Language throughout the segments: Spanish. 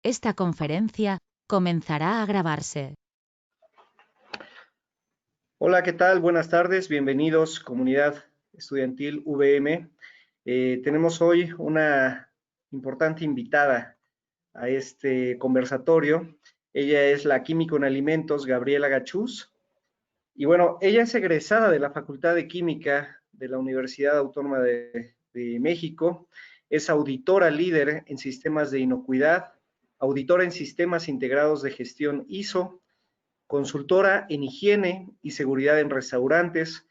Esta conferencia comenzará a grabarse. Hola, ¿qué tal? Buenas tardes, bienvenidos, comunidad estudiantil VM. Tenemos hoy una importante invitada a este conversatorio. Ella es la química en alimentos, Gabriela Gachús. Y bueno, ella es egresada de la Facultad de Química de la Universidad Autónoma de México. Es auditora líder en sistemas de inocuidad, auditora en sistemas integrados de gestión ISO, consultora en higiene y seguridad en restaurantes,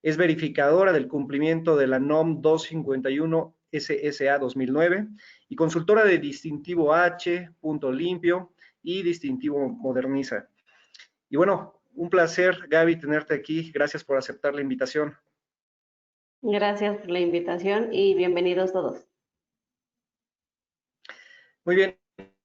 es verificadora del cumplimiento de la NOM 251 SSA 2009 y consultora de distintivo H, punto limpio y distintivo Moderniza. Y bueno, un placer, Gaby, tenerte aquí. Gracias por aceptar la invitación. Gracias por la invitación y bienvenidos todos. Muy bien.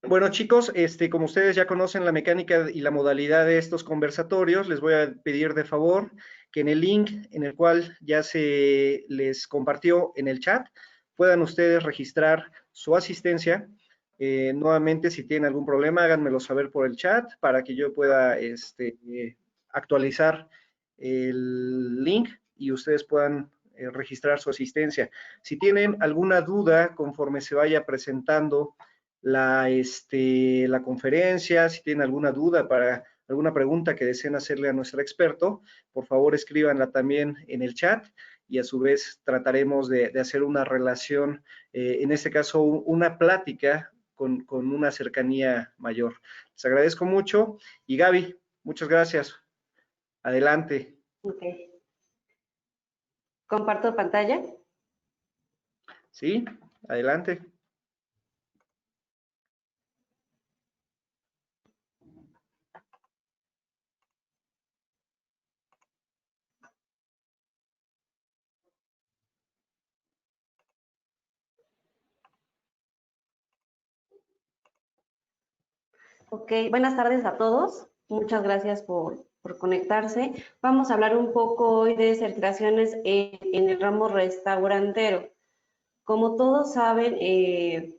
Bueno, chicos, como ustedes ya conocen la mecánica y la modalidad de estos conversatorios, les voy a pedir de favor que en el link en el cual ya se les compartió en el chat, puedan ustedes registrar su asistencia. Nuevamente, si tienen algún problema, háganmelo saber por el chat para que yo pueda actualizar el link y ustedes puedan registrar su asistencia. Si tienen alguna duda conforme se vaya presentando la conferencia, si tienen alguna duda alguna pregunta que deseen hacerle a nuestro experto, por favor escríbanla también en el chat y a su vez trataremos de hacer una relación, en este caso una plática con una cercanía mayor. Les agradezco mucho y Gaby, muchas gracias. Adelante. Ok. ¿Comparto pantalla? Sí, adelante. Ok, buenas tardes a todos. Muchas gracias por conectarse. Vamos a hablar un poco hoy de certificaciones en el ramo restaurantero. Como todos saben,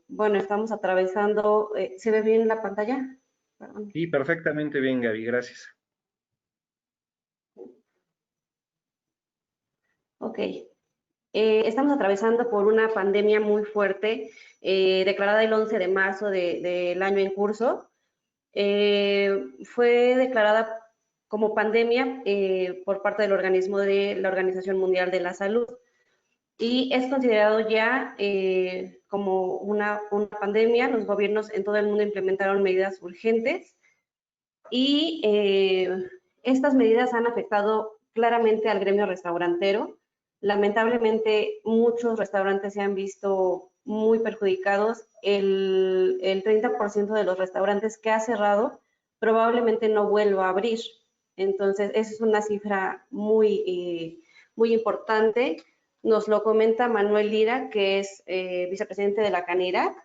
bueno, estamos atravesando, ¿se ve bien la pantalla? Perdón. Sí, perfectamente bien, Gaby, gracias. Ok. Estamos atravesando por una pandemia muy fuerte, declarada el 11 de marzo del año en curso. Fue declarada como pandemia por parte del organismo de la Organización Mundial de la Salud y es considerado ya como una pandemia. Los gobiernos en todo el mundo implementaron medidas urgentes y estas medidas han afectado claramente al gremio restaurantero. Lamentablemente, muchos restaurantes se han visto muy perjudicados. El 30% de los restaurantes que ha cerrado probablemente no vuelva a abrir. Entonces, esa es una cifra muy importante. Nos lo comenta Manuel Lira, que es vicepresidente de la CANIRAC.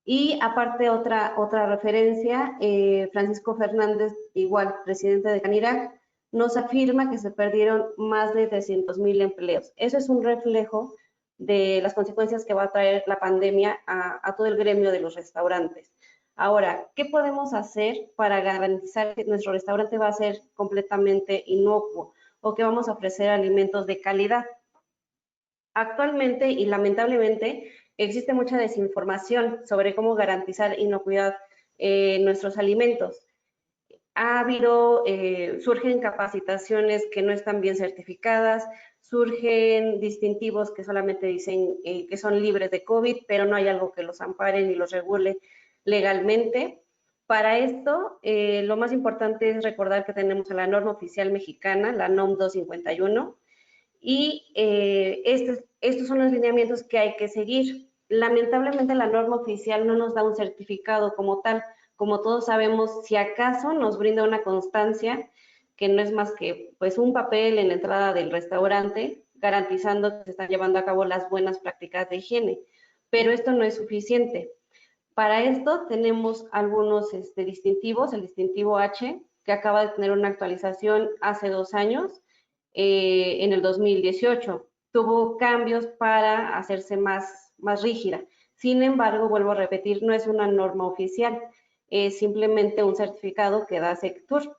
Y aparte otra referencia, Francisco Fernández, igual presidente de CANIRAC, nos afirma que se perdieron más de 300,000 empleos. Eso es un reflejo de las consecuencias que va a traer la pandemia a todo el gremio de los restaurantes. Ahora, ¿qué podemos hacer para garantizar que nuestro restaurante va a ser completamente inocuo o que vamos a ofrecer alimentos de calidad? Actualmente y lamentablemente existe mucha desinformación sobre cómo garantizar inocuidad en nuestros alimentos. Surgen capacitaciones que no están bien certificadas, surgen distintivos que solamente dicen que son libres de COVID, pero no hay algo que los ampare ni los regule legalmente. Para esto, lo más importante es recordar que tenemos a la norma oficial mexicana, la NOM 251, y estos son los lineamientos que hay que seguir. Lamentablemente la norma oficial no nos da un certificado como tal. Como todos sabemos, si acaso nos brinda una constancia, que no es más que pues un papel en la entrada del restaurante, garantizando que se están llevando a cabo las buenas prácticas de higiene. Pero esto no es suficiente. Para esto tenemos algunos distintivos, el distintivo H, que acaba de tener una actualización hace 2 años, en el 2018. Tuvo cambios para hacerse más rígida. Sin embargo, vuelvo a repetir, no es una norma oficial, es simplemente un certificado que da Sectur.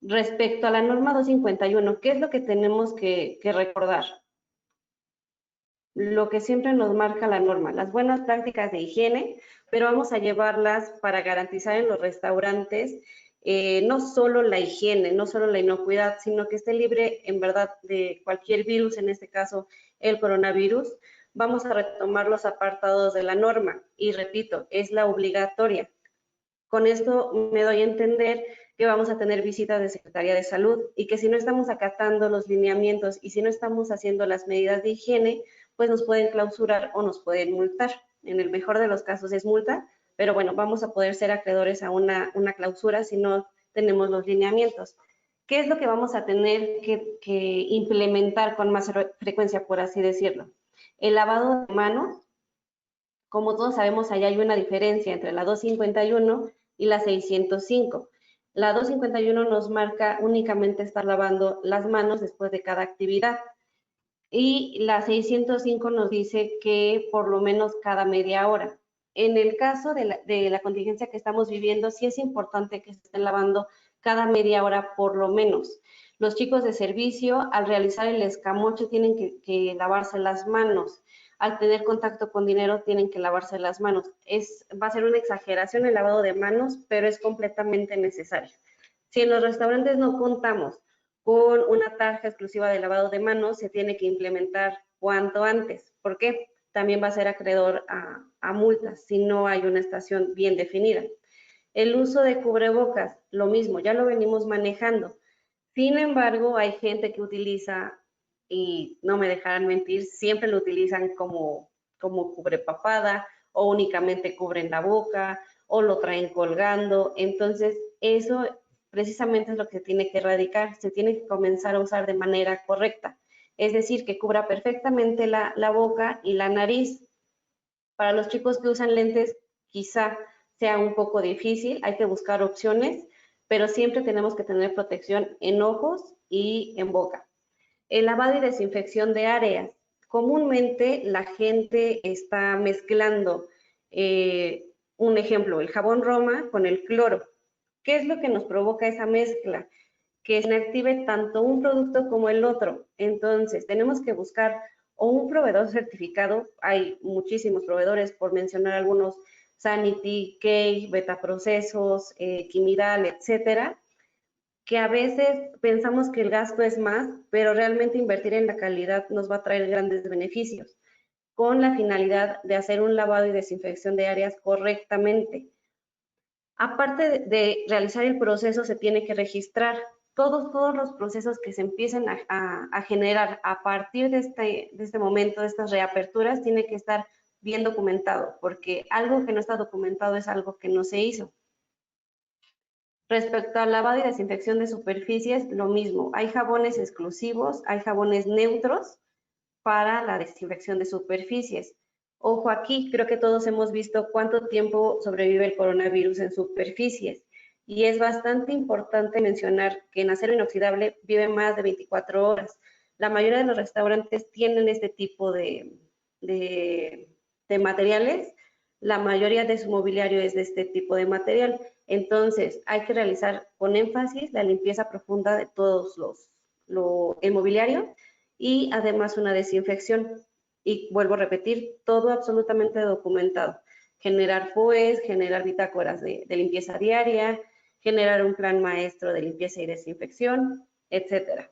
Respecto a la norma 251, ¿qué es lo que tenemos que recordar? Lo que siempre nos marca la norma, las buenas prácticas de higiene, pero vamos a llevarlas para garantizar en los restaurantes no solo la higiene, no solo la inocuidad, sino que esté libre en verdad de cualquier virus, en este caso el coronavirus. Vamos a retomar los apartados de la norma y repito, es la obligatoria. Con esto me doy a entender que vamos a tener visitas de Secretaría de Salud y que si no estamos acatando los lineamientos y si no estamos haciendo las medidas de higiene, pues nos pueden clausurar o nos pueden multar. En el mejor de los casos es multa, pero bueno, vamos a poder ser acreedores a una clausura si no tenemos los lineamientos. ¿Qué es lo que vamos a tener que implementar con más frecuencia, por así decirlo? El lavado de manos. Como todos sabemos, allá hay una diferencia entre la 251 y la 605. La 251 nos marca únicamente estar lavando las manos después de cada actividad y la 605 nos dice que por lo menos cada media hora. En el caso de la contingencia que estamos viviendo, sí es importante que se estén lavando cada media hora por lo menos. Los chicos de servicio, al realizar el escamoche, tienen que lavarse las manos. Al tener contacto con dinero, tienen que lavarse las manos. Va a ser una exageración el lavado de manos, pero es completamente necesario. Si en los restaurantes no contamos con una tarja exclusiva de lavado de manos, se tiene que implementar cuanto antes. ¿Por qué? También va a ser acreedor a multas si no hay una estación bien definida. El uso de cubrebocas, lo mismo, ya lo venimos manejando. Sin embargo, hay gente que utiliza, y no me dejarán mentir, siempre lo utilizan como cubrepapada o únicamente cubren la boca o lo traen colgando. Entonces, eso precisamente es lo que se tiene que erradicar, se tiene que comenzar a usar de manera correcta, es decir, que cubra perfectamente la boca y la nariz. Para los chicos que usan lentes, quizá sea un poco difícil, hay que buscar opciones, pero siempre tenemos que tener protección en ojos y en boca. El lavado y desinfección de áreas. Comúnmente la gente está mezclando, un ejemplo, el jabón Roma con el cloro. ¿Qué es lo que nos provoca esa mezcla? Que se inactive tanto un producto como el otro. Entonces, tenemos que buscar o un proveedor certificado, hay muchísimos proveedores, por mencionar algunos, Sanity, Key, Betaprocesos, Quimidal, etcétera, que a veces pensamos que el gasto es más, pero realmente invertir en la calidad nos va a traer grandes beneficios, con la finalidad de hacer un lavado y desinfección de áreas correctamente. Aparte de realizar el proceso, se tiene que registrar todos los procesos que se empiecen a generar a partir de este momento, de estas reaperturas, tiene que estar bien documentado, porque algo que no está documentado es algo que no se hizo. Respecto al lavado y desinfección de superficies, lo mismo. Hay jabones exclusivos, hay jabones neutros para la desinfección de superficies. Ojo aquí, creo que todos hemos visto cuánto tiempo sobrevive el coronavirus en superficies. Y es bastante importante mencionar que en acero inoxidable vive más de 24 horas. La mayoría de los restaurantes tienen este tipo de materiales. La mayoría de su mobiliario es de este tipo de material. Entonces, hay que realizar con énfasis la limpieza profunda de todos el mobiliario y además una desinfección. Y vuelvo a repetir, todo absolutamente documentado. Generar POEs, generar bitácoras de limpieza diaria, generar un plan maestro de limpieza y desinfección, etcétera.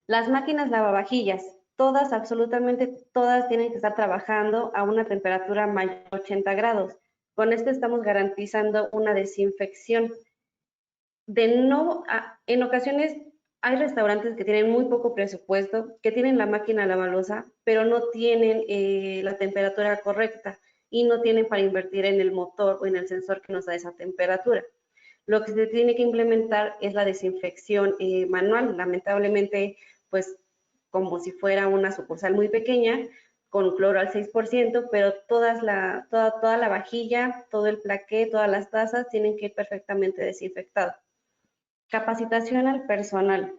Las máquinas lavavajillas, todas, absolutamente todas tienen que estar trabajando a una temperatura mayor a 80 grados. Con esto estamos garantizando una desinfección. En ocasiones hay restaurantes que tienen muy poco presupuesto, que tienen la máquina lavalosa, pero no tienen la temperatura correcta y no tienen para invertir en el motor o en el sensor que nos da esa temperatura. Lo que se tiene que implementar es la desinfección manual. Lamentablemente, pues como si fuera una sucursal muy pequeña, con cloro al 6%, pero toda la vajilla, todo el plaqué, todas las tazas tienen que ir perfectamente desinfectadas. Capacitación al personal.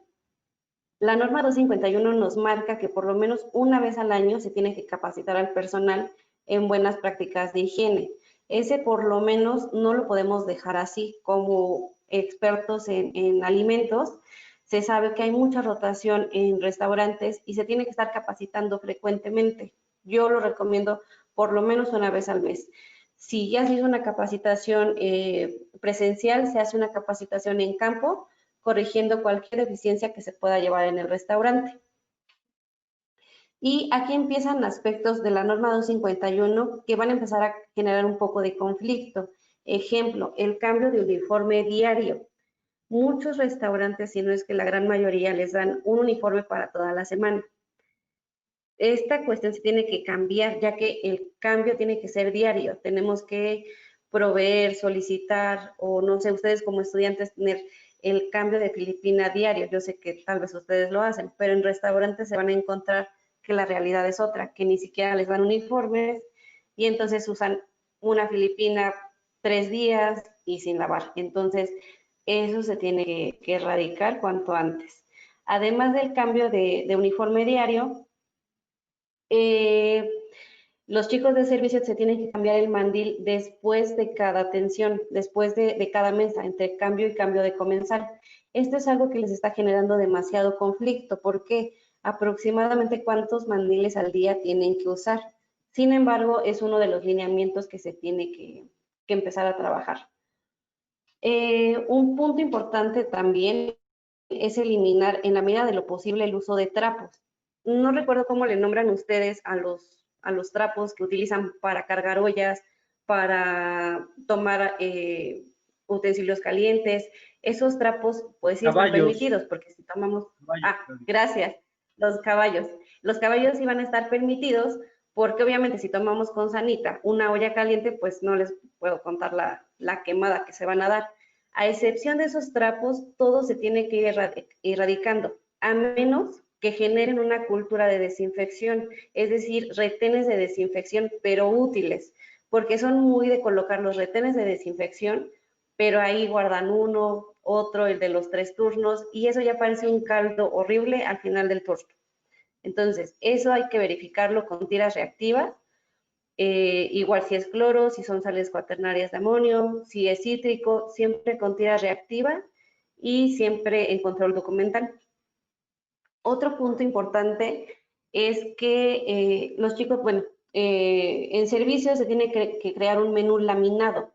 La norma 251 nos marca que por lo menos una vez al año se tiene que capacitar al personal en buenas prácticas de higiene. Ese por lo menos no lo podemos dejar así. Como expertos en alimentos, se sabe que hay mucha rotación en restaurantes y se tiene que estar capacitando frecuentemente. Yo lo recomiendo por lo menos una vez al mes. Si ya se hizo una capacitación presencial, se hace una capacitación en campo, corrigiendo cualquier deficiencia que se pueda llevar en el restaurante. Y aquí empiezan aspectos de la norma 251 que van a empezar a generar un poco de conflicto. Ejemplo, el cambio de uniforme diario. Muchos restaurantes, si no es que la gran mayoría, les dan un uniforme para toda la semana. Esta cuestión se tiene que cambiar, ya que el cambio tiene que ser diario. Tenemos que proveer, solicitar, o no sé, ustedes como estudiantes tener el cambio de Filipina diario. Yo sé que tal vez ustedes lo hacen, pero en restaurantes se van a encontrar que la realidad es otra, que ni siquiera les dan uniformes y entonces usan una Filipina 3 días y sin lavar. Entonces, eso se tiene que erradicar cuanto antes. Además del cambio de uniforme diario, eh, los chicos de servicio se tienen que cambiar el mandil después de cada atención, después de cada mesa, entre cambio y cambio de comensal. Esto es algo que les está generando demasiado conflicto, porque aproximadamente cuántos mandiles al día tienen que usar. Sin embargo, es uno de los lineamientos que se tiene que empezar a trabajar. Un punto importante también es eliminar en la medida de lo posible el uso de trapos. No recuerdo cómo le nombran ustedes a los trapos que utilizan para cargar ollas, para tomar utensilios calientes. Esos trapos pues sí están Caballos. permitidos, porque si tomamos... Caballos. Ah, gracias. Los caballos. Los caballos sí van a estar permitidos porque obviamente si tomamos con sanita una olla caliente, pues no les puedo contar la quemada que se van a dar. A excepción de esos trapos, todo se tiene que ir erradicando, a menos que generen una cultura de desinfección, es decir, retenes de desinfección, pero útiles, porque son muy de colocar los retenes de desinfección, pero ahí guardan uno, otro, el de los 3 turnos, y eso ya parece un caldo horrible al final del turno. Entonces, eso hay que verificarlo con tiras reactivas. Igual si es cloro, si son sales cuaternarias de amonio, si es cítrico, siempre con tira reactiva y siempre en control documental. Otro punto importante es que los chicos, bueno, en servicio se tiene que crear un menú laminado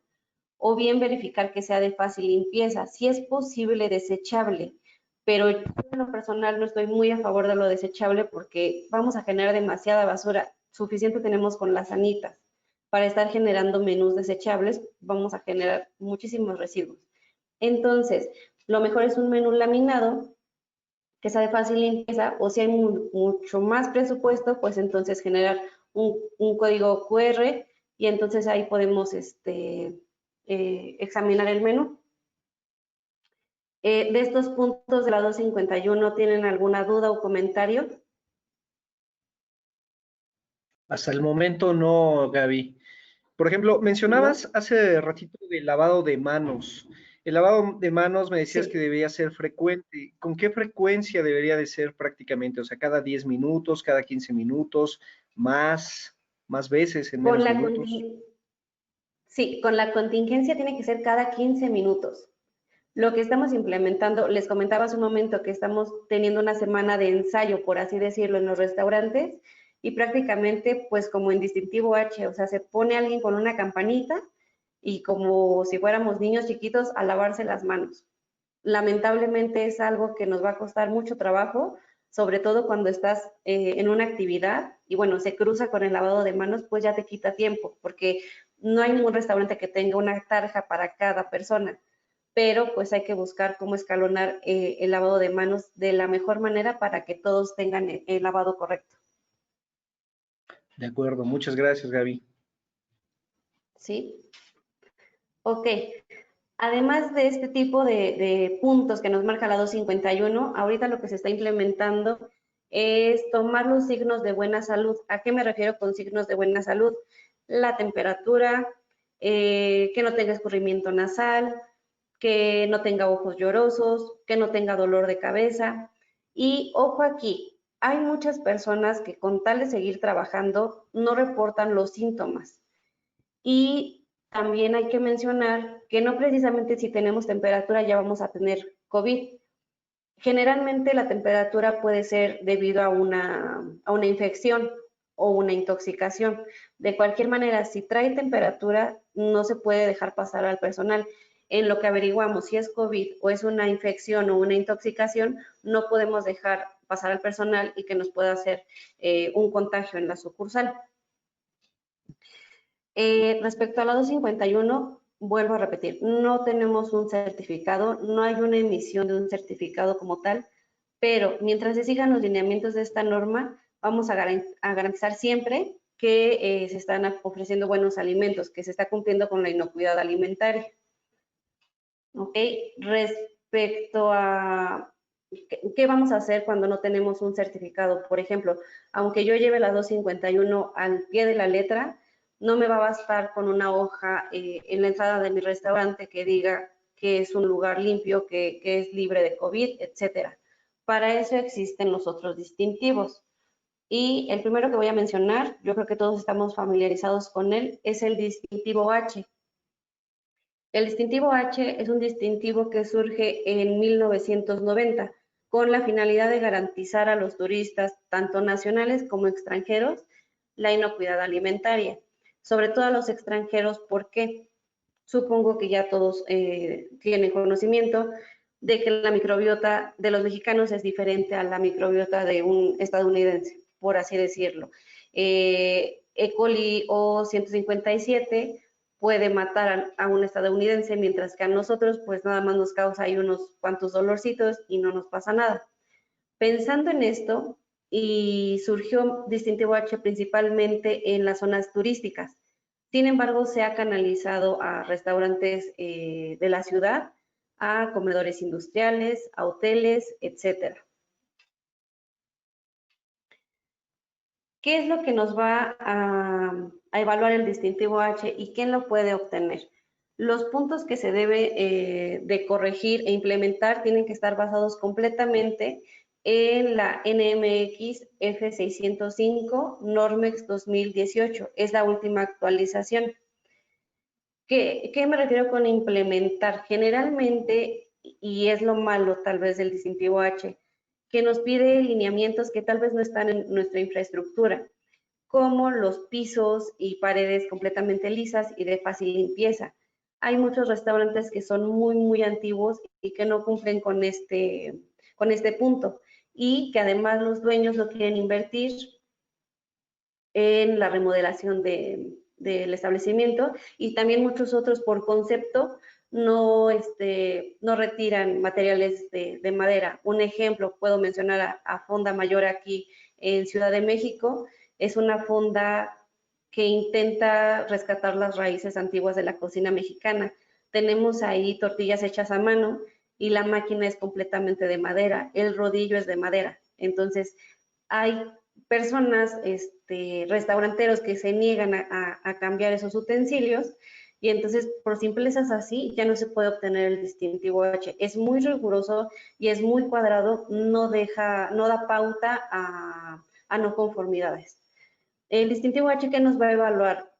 o bien verificar que sea de fácil limpieza, si es posible desechable, pero yo en lo personal no estoy muy a favor de lo desechable porque vamos a generar demasiada basura, suficiente tenemos con las sanitas. Para estar generando menús desechables vamos a generar muchísimos residuos. Entonces, lo mejor es un menú laminado que sea de fácil limpieza, o si hay mucho más presupuesto, pues entonces generar un código QR y entonces ahí podemos examinar el menú. De estos puntos de la 251, ¿tienen alguna duda o comentario? Hasta el momento no, Gaby. Por ejemplo, ¿No? mencionabas hace ratito del lavado de manos. El lavado de manos me decías que Sí. debería ser frecuente. ¿Con qué frecuencia debería de ser prácticamente? O sea, cada 10 minutos, cada 15 minutos, más veces en Con menos la, minutos. sí, con la contingencia tiene que ser cada 15 minutos. Lo que estamos implementando, les comentaba hace un momento que estamos teniendo una semana de ensayo, por así decirlo, en los restaurantes y prácticamente pues como en distintivo H, o sea, se pone alguien con una campanita y como si fuéramos niños chiquitos a lavarse las manos. Lamentablemente es algo que nos va a costar mucho trabajo, sobre todo cuando estás en una actividad y bueno, se cruza con el lavado de manos, pues ya te quita tiempo, porque no hay ningún restaurante que tenga una tarja para cada persona, pero pues hay que buscar cómo escalonar el lavado de manos de la mejor manera para que todos tengan el lavado correcto, De acuerdo, muchas gracias, Gaby. ¿sí? Ok, además de este tipo de puntos que nos marca la 251, ahorita lo que se está implementando es tomar los signos de buena salud. ¿A qué me refiero con signos de buena salud? La temperatura, que no tenga escurrimiento nasal, que no tenga ojos llorosos, que no tenga dolor de cabeza. Y ojo aquí, hay muchas personas que con tal de seguir trabajando no reportan los síntomas. Y también hay que mencionar que no precisamente si tenemos temperatura ya vamos a tener COVID. Generalmente la temperatura puede ser debido a una infección o una intoxicación. De cualquier manera, si trae temperatura, no se puede dejar pasar al personal. En lo que averiguamos si es COVID o es una infección o una intoxicación, no podemos dejar pasar al personal y que nos pueda hacer un contagio en la sucursal. Respecto a la 251, vuelvo a repetir, no tenemos un certificado, no hay una emisión de un certificado como tal, pero mientras se sigan los lineamientos de esta norma, vamos a garantizar siempre que se están ofreciendo buenos alimentos, que se está cumpliendo con la inocuidad alimentaria. ¿Ok? Respecto a qué vamos a hacer cuando no tenemos un certificado, por ejemplo, aunque yo lleve la 251 al pie de la letra, no me va a bastar con una hoja en la entrada de mi restaurante que diga que es un lugar limpio, que es libre de COVID, etcétera. Para eso existen los otros distintivos. Y el primero que voy a mencionar, yo creo que todos estamos familiarizados con él, es el distintivo H. El distintivo H es un distintivo que surge en 1990 con la finalidad de garantizar a los turistas, tanto nacionales como extranjeros, la inocuidad alimentaria. Sobre todo a los extranjeros, porque supongo que ya todos tienen conocimiento de que la microbiota de los mexicanos es diferente a la microbiota de un estadounidense, por así decirlo. E. coli o 157 puede matar a un estadounidense, mientras que a nosotros pues nada más nos causa ahí unos cuantos dolorcitos y no nos pasa nada. Pensando en esto, y surgió distintivo H principalmente en las zonas turísticas. Sin embargo, se ha canalizado a restaurantes de la ciudad, a comedores industriales, a hoteles, etcétera. ¿Qué es lo que nos va a evaluar el distintivo H y quién lo puede obtener? Los puntos que se debe de corregir e implementar tienen que estar basados completamente en la NMX F605 Normex 2018. Es la última actualización. ¿Qué me refiero con implementar? Generalmente, y es lo malo tal vez del distintivo H, que nos pide lineamientos que tal vez no están en nuestra infraestructura, como los pisos y paredes completamente lisas y de fácil limpieza. Hay muchos restaurantes que son muy antiguos y que no cumplen con este punto, y que además los dueños lo quieren invertir en la remodelación del establecimiento, y también muchos otros por concepto no retiran materiales de madera. Un ejemplo, puedo mencionar a Fonda Mayor aquí en Ciudad de México. Es una fonda que intenta rescatar las raíces antiguas de la cocina mexicana. Tenemos ahí tortillas hechas a mano y la máquina es completamente de madera, el rodillo es de madera. Entonces, hay personas, restauranteros que se niegan a cambiar esos utensilios, y entonces por simplezas así ya no se puede obtener el distintivo H. Es muy riguroso y es muy cuadrado, no da pauta a no conformidades. El distintivo H, que nos va a evaluar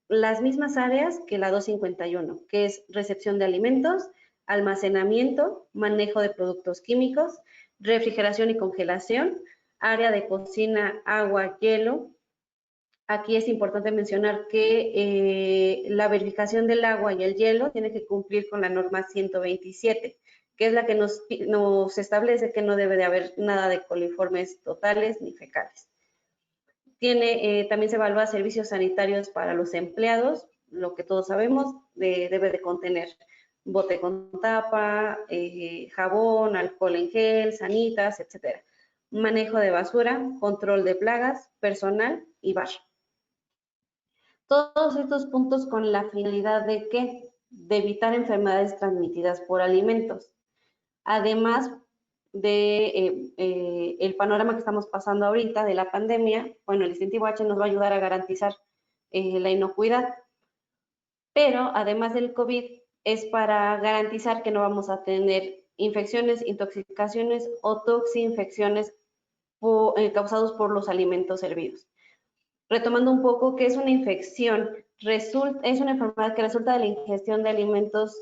las mismas áreas que la 251, que es recepción de alimentos, almacenamiento, manejo de productos químicos, refrigeración y congelación, área de cocina, agua, hielo. Aquí es importante mencionar que la verificación del agua y el hielo tiene que cumplir con la norma 127, que es la que nos establece que no debe de haber nada de coliformes totales ni fecales. También se evalúa servicios sanitarios para los empleados, lo que todos sabemos, debe de contener bote con tapa, jabón, alcohol en gel, sanitas, etcétera. Manejo de basura, control de plagas, personal y bar. Todos estos puntos con la finalidad de ¿qué? De evitar enfermedades transmitidas por alimentos. Además de el panorama que estamos pasando ahorita de la pandemia, bueno, el distintivo H nos va a ayudar a garantizar la inocuidad, pero además del COVID es para garantizar que no vamos a tener infecciones, intoxicaciones o toxinfecciones causados por los alimentos servidos. Retomando un poco, ¿qué es una infección? Es una enfermedad que resulta de la ingestión de alimentos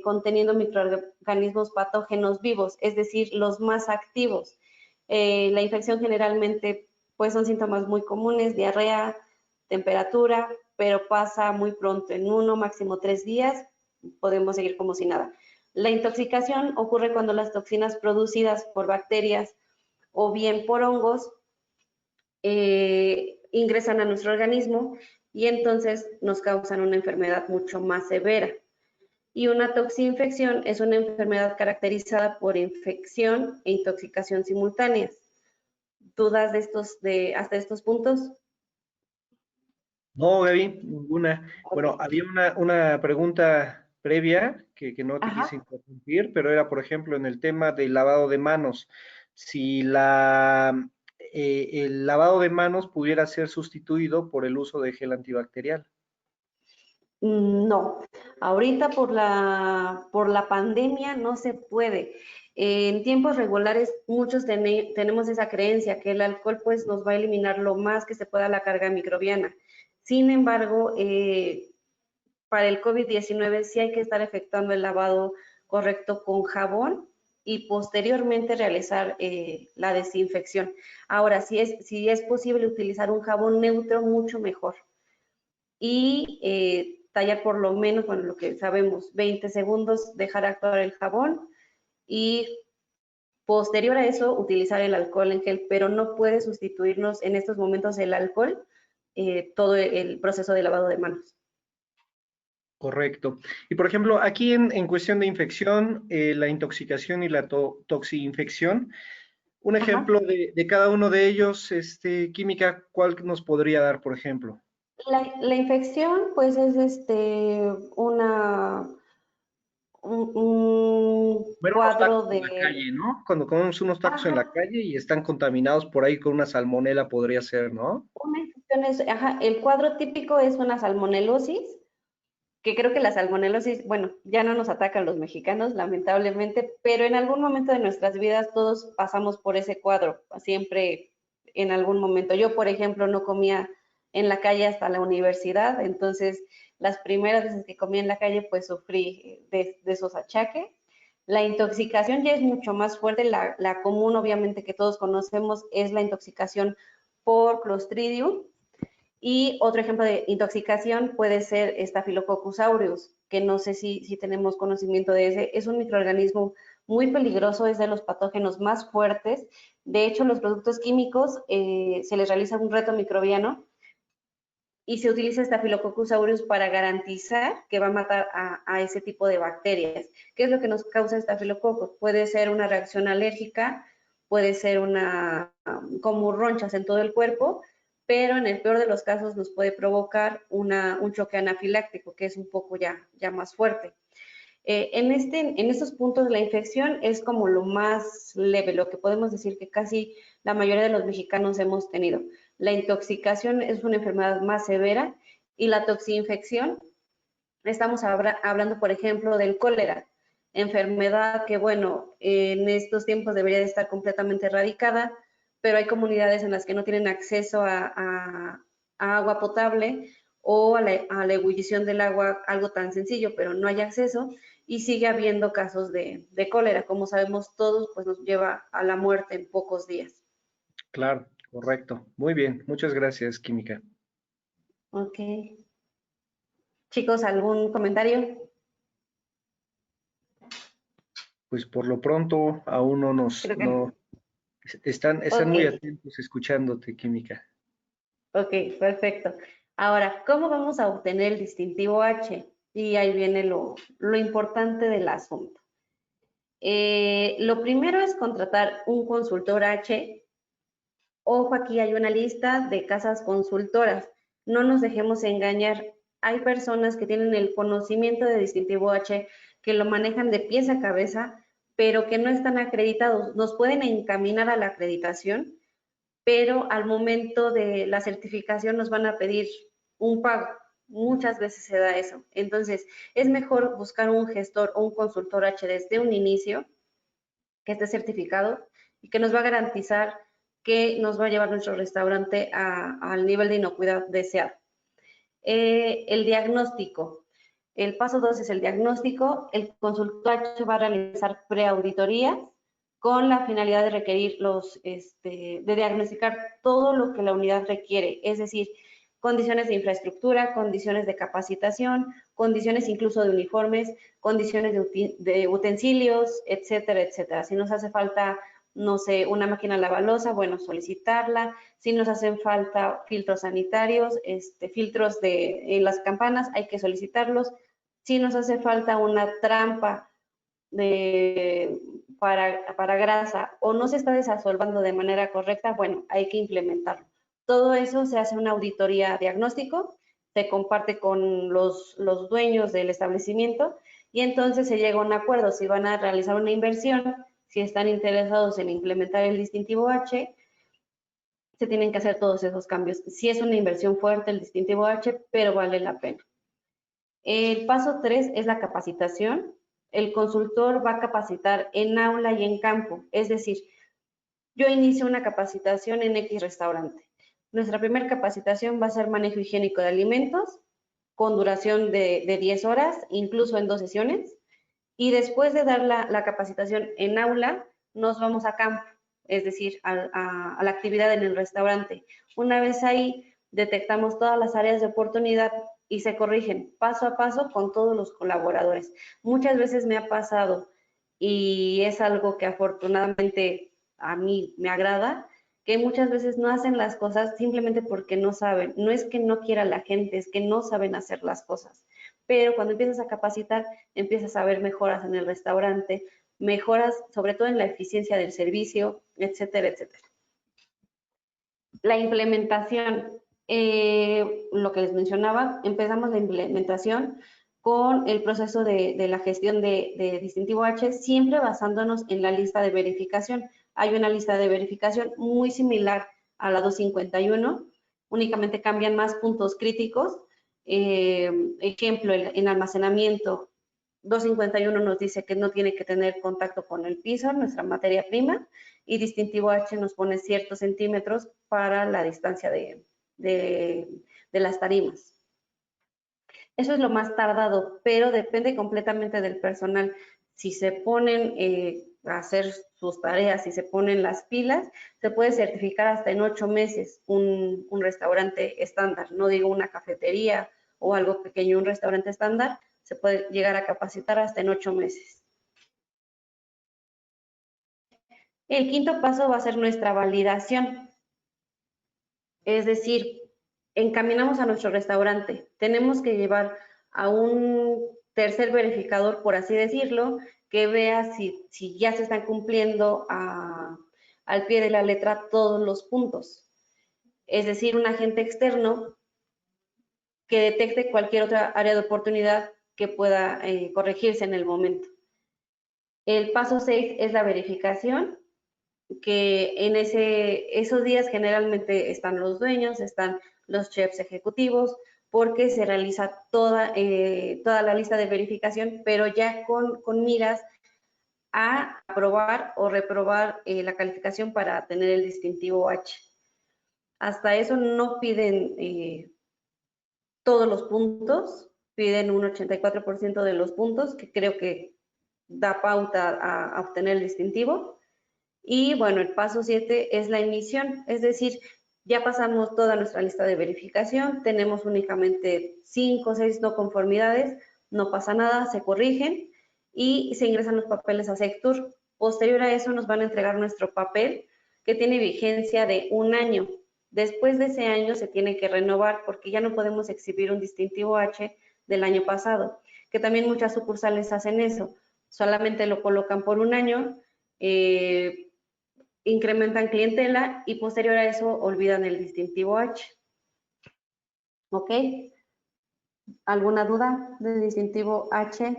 conteniendo microorganismos patógenos vivos, es decir, los más activos. La infección generalmente pues son síntomas muy comunes, diarrea, temperatura, pero pasa muy pronto, en 1, máximo 3 días, podemos seguir como si nada. La intoxicación ocurre cuando las toxinas producidas por bacterias o bien por hongos ingresan a nuestro organismo y entonces nos causan una enfermedad mucho más severa. Y una toxinfección es una enfermedad caracterizada por infección e intoxicación simultáneas. ¿Dudas hasta estos puntos? No, Gaby, ninguna. Bueno, había una pregunta previa que no te quise Ajá. interrumpir, pero era, por ejemplo, en el tema del lavado de manos. Si el lavado de manos pudiera ser sustituido por el uso de gel antibacterial. No, ahorita por la pandemia no se puede. En tiempos regulares muchos tenemos esa creencia que el alcohol pues nos va a eliminar lo más que se pueda la carga microbiana. Sin embargo, para el COVID-19 sí hay que estar efectuando el lavado correcto con jabón y posteriormente realizar la desinfección. Ahora, si es posible utilizar un jabón neutro, mucho mejor. Y tallar por lo menos, bueno, lo que sabemos, 20 segundos, dejar actuar el jabón y posterior a eso utilizar el alcohol en gel, pero no puede sustituirnos en estos momentos el alcohol, todo el proceso de lavado de manos. Correcto. Y por ejemplo, aquí en cuestión de infección, la intoxicación y la toxinfección, un Ajá. ejemplo de cada uno de ellos, química, ¿cuál nos podría dar, por ejemplo? La infección, pues, es un Ver unos cuadro tacos en la de... calle, ¿no? Cuando comemos unos tacos en la Ajá, calle y están contaminados por ahí con una salmonela podría ser, ¿no? una infección es, ajá, el cuadro típico es una salmonelosis, que creo que la salmonelosis, bueno, ya no nos ataca a los mexicanos, lamentablemente, pero en algún momento de nuestras vidas todos pasamos por ese cuadro, siempre en algún momento. Yo, por ejemplo, no comía en la calle hasta la universidad, entonces las primeras veces que comí en la calle, pues sufrí de esos achaques. La intoxicación ya es mucho más fuerte, la común, obviamente, que todos conocemos, es la intoxicación por Clostridium, y otro ejemplo de intoxicación puede ser Staphylococcus aureus, que no sé si tenemos conocimiento de ese. Es un microorganismo muy peligroso, es de los patógenos más fuertes. De hecho, los productos químicos se les realiza un reto microbiano y se utiliza Staphylococcus aureus para garantizar que va a matar a ese tipo de bacterias. ¿Qué es lo que nos causa Staphylococcus? Puede ser una reacción alérgica, puede ser como ronchas en todo el cuerpo, pero en el peor de los casos nos puede provocar un choque anafiláctico, que es un poco ya más fuerte. En estos puntos la infección es como lo más leve, lo que podemos decir que casi la mayoría de los mexicanos hemos tenido. La intoxicación es una enfermedad más severa y la toxinfección, estamos hablando, por ejemplo, del cólera, enfermedad que, bueno, en estos tiempos debería de estar completamente erradicada, pero hay comunidades en las que no tienen acceso a agua potable o a la ebullición del agua, algo tan sencillo, pero no hay acceso y sigue habiendo casos de cólera. Como sabemos todos, pues nos lleva a la muerte en pocos días. Claro, correcto. Muy bien, muchas gracias, química. Ok. Chicos, ¿algún comentario? Pues por lo pronto aún no Creo que no. están Ok, muy atentos escuchándote, química. ok, perfecto. Ahora, ¿cómo vamos a obtener el distintivo H? Y ahí viene lo importante del asunto. Lo primero es contratar un consultor H. Ojo, aquí hay una lista de casas consultoras. No nos dejemos engañar. Hay personas que tienen el conocimiento de distintivo H, que lo manejan de pies a cabeza, pero que no están acreditados. Nos pueden encaminar a la acreditación, pero al momento de la certificación nos van a pedir un pago. Muchas veces se da eso. Entonces, es mejor buscar un gestor o un consultor H desde un inicio que esté certificado y que nos va a garantizar que nos va a llevar nuestro restaurante al nivel de inocuidad deseado. El diagnóstico. El paso 2 es el diagnóstico. El consultor va a realizar preauditorías con la finalidad de requerir de diagnosticar todo lo que la unidad requiere, es decir, condiciones de infraestructura, condiciones de capacitación, condiciones incluso de uniformes, condiciones de utensilios, etcétera, etcétera. Si nos hace falta, no sé, una máquina lavalosa, bueno, solicitarla. Si nos hacen falta filtros sanitarios, filtros en las campanas, hay que solicitarlos. Si nos hace falta una trampa para grasa o no se está desasolvando de manera correcta, bueno, hay que implementarlo. Todo eso se hace una auditoría diagnóstico, se comparte con los dueños del establecimiento y entonces se llega a un acuerdo si van a realizar una inversión, si están interesados en implementar el distintivo H, se tienen que hacer todos esos cambios. Si es una inversión fuerte el distintivo H, pero vale la pena. El paso 3 es la capacitación. El consultor va a capacitar en aula y en campo, es decir, yo inicio una capacitación en X restaurante. Nuestra primera capacitación va a ser manejo higiénico de alimentos, con duración de 10 horas, incluso en 2 sesiones. Y después de dar la capacitación en aula, nos vamos a campo, es decir, a la actividad en el restaurante. Una vez ahí, detectamos todas las áreas de oportunidad y se corrigen paso a paso con todos los colaboradores. Muchas veces me ha pasado, y es algo que afortunadamente a mí me agrada, que muchas veces no hacen las cosas simplemente porque no saben. No es que no quiera la gente, es que no saben hacer las cosas. Pero cuando empiezas a capacitar, empiezas a ver mejoras en el restaurante, mejoras sobre todo en la eficiencia del servicio, etcétera, etcétera. La implementación, lo que les mencionaba, empezamos la implementación con el proceso de la gestión de distintivo H, siempre basándonos en la lista de verificación. Hay una lista de verificación muy similar a la 251, únicamente cambian más puntos críticos. Ejemplo, en almacenamiento, 251 nos dice que no tiene que tener contacto con el piso, nuestra materia prima, y distintivo H nos pone ciertos centímetros para la distancia de las tarimas. Eso es lo más tardado, pero depende completamente del personal. Si se ponen a hacer sus tareas, si se ponen las pilas, se puede certificar hasta en 8 meses un restaurante estándar. No digo una cafetería o algo pequeño, un restaurante estándar, se puede llegar a capacitar hasta en 8 meses. El quinto paso va a ser nuestra validación. Es decir, encaminamos a nuestro restaurante. Tenemos que llevar a un tercer verificador, por así decirlo, que vea si ya se están cumpliendo al pie de la letra todos los puntos. Es decir, un agente externo que detecte cualquier otra área de oportunidad que pueda corregirse en el momento. El paso 6 es la verificación, que en esos días generalmente están los dueños, están los chefs ejecutivos, porque se realiza toda la lista de verificación, pero ya con miras a aprobar o reprobar la calificación para tener el distintivo H. Hasta eso no piden todos los puntos, piden un 84% de los puntos, que creo que da pauta a obtener el distintivo. Y bueno, el paso 7 es la emisión, es decir, ya pasamos toda nuestra lista de verificación, tenemos únicamente 5 o 6 no conformidades, no pasa nada, se corrigen y se ingresan los papeles a Sectur. Posterior a eso nos van a entregar nuestro papel que tiene vigencia de 1 año. Después de ese año se tiene que renovar porque ya no podemos exhibir un distintivo H del año pasado, que también muchas sucursales hacen eso, solamente lo colocan por 1 año, incrementan clientela y posterior a eso olvidan el distintivo H. ¿Ok? ¿Alguna duda del distintivo H?